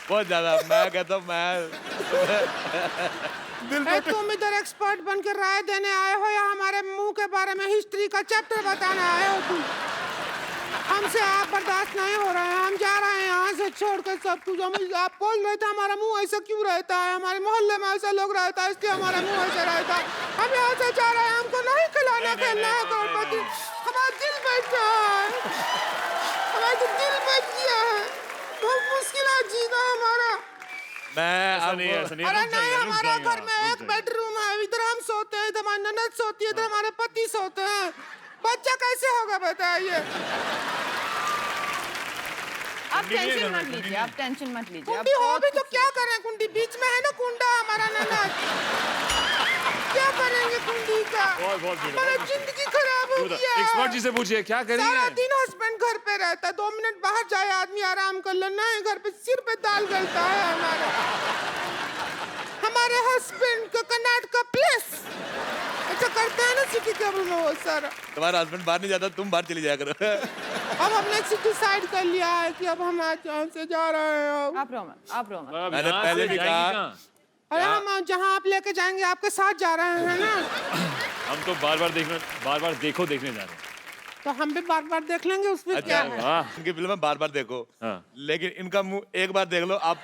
S1: बहुत ज्यादा। मैं कहता हूँ
S5: तुम इधर एक्सपर्ट बन के राय देने आए हो या हमारे मुंह के बारे में हिस्ट्री का चैप्टर बताने आए हो तुम? हमसे आप बर्दाश्त नहीं हो रहे हैं, हम जा रहे हैं यहाँ से छोड़ कर सब कुछ। आप बोल रहे थे हमारा मुंह ऐसा क्यों रहता है, हमारे मोहल्ले में ऐसा लोग रहता है, इसलिए हमारा मुंह ऐसा रहता है। हम यहाँ से जा रहे हैं, हमको नहीं खिलाना खेलना है करोड़पति। हमारा दिल बैठ गया है, हमारा तो दिल बैठ गया है, बहुत मुश्किल है जीना हमारा।
S4: ऐसा नहीं है,
S5: अरे नहीं, हमारा घर में एक बेडरूम है, इधर हम सोते हैं, इधर हमारी ननद सोती है, इधर हमारे पति सोते हैं। बच्चा कैसे होगा बताइए?
S2: आप टेंशन मत लीजिए, आप टेंशन मत लीजिए।
S5: कुंडी हो भी तो क्या करें, कुंडी बीच में है ना कुंडा हमारा ननद, क्या करेंगे कुंडी का? हमारा जिंदगी खराब हो गया।
S4: एक्सपर्ट जी से पूछिए क्या करेंगे।
S5: सारा दिन हस्बैंड घर पे रहता है, 2 मिनट बाहर जाए आदमी आराम कर ले, नहीं घर पे सिर पे दाल गलता है हमारे हस्बैंड का कर्नाटका प्लेस ऐसा करते हैं ना सिटी केबल में वो सारा।
S1: तुम्हारा हस्बैंड बाहर नहीं जाता, तुम बाहर चली जाया करो।
S5: अब हमने डिसाइड कर लिया है कि अब हम आज यहाँ से जा रहे हैं।
S2: आप रो मत, आप रो मत।
S1: मैंने पहले भी कहा,
S5: अरे हम जहाँ आप लेके जाएंगे आपके साथ जा रहे हैं ना।
S4: हम तो बार बार देखने जा रहे हैं।
S5: तो हम भी बार बार देख लेंगे, उसमें क्या है?
S1: इनकी फिल्म बार बार देखो,
S4: हाँ।
S1: लेकिन इनका मुंह एक बार देख लो आप।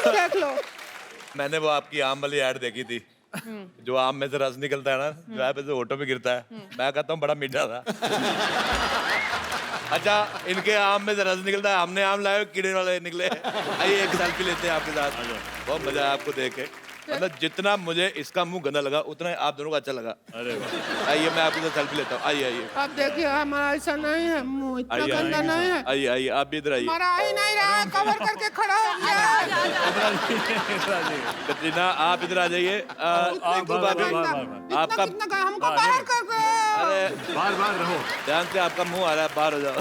S5: देख लो।
S1: मैंने वो आपकी आम वाली ऐड देखी थी, जो आम में से रस निकलता है ना, जो है पे होठों में गिरता है। मैं कहता हूँ बड़ा मीठा था। अच्छा, इनके आम में से रस निकलता है, हमने आम लाए कीड़े वाले निकले। आइए एक सेल्फी लेते हैं आपके साथ, बहुत मजा आया आपको देख के। मतलब जितना मुझे इसका मुंह गंदा लगा उतना ही आप दोनों को अच्छा लगा।
S4: अरे वाह।
S1: आइए मैं आपके साथ सेल्फी लेता हूँ, आइए आइए
S5: अब देखिए हमारा ऐसा नहीं है, मुंह इतना गंदा नहीं है।
S1: आइए आइए आप भी इधर आइए।
S5: हमारा आ ही नहीं रहा है, कवर करके खड़ा हो गया है।
S1: कतरीना आप इधर आ जाइए। आपका
S5: कितना हमको बाहर कर
S1: अरे बार रहो, ध्यान से आपका मुंह आ रहा है, बाहर हो जाओ।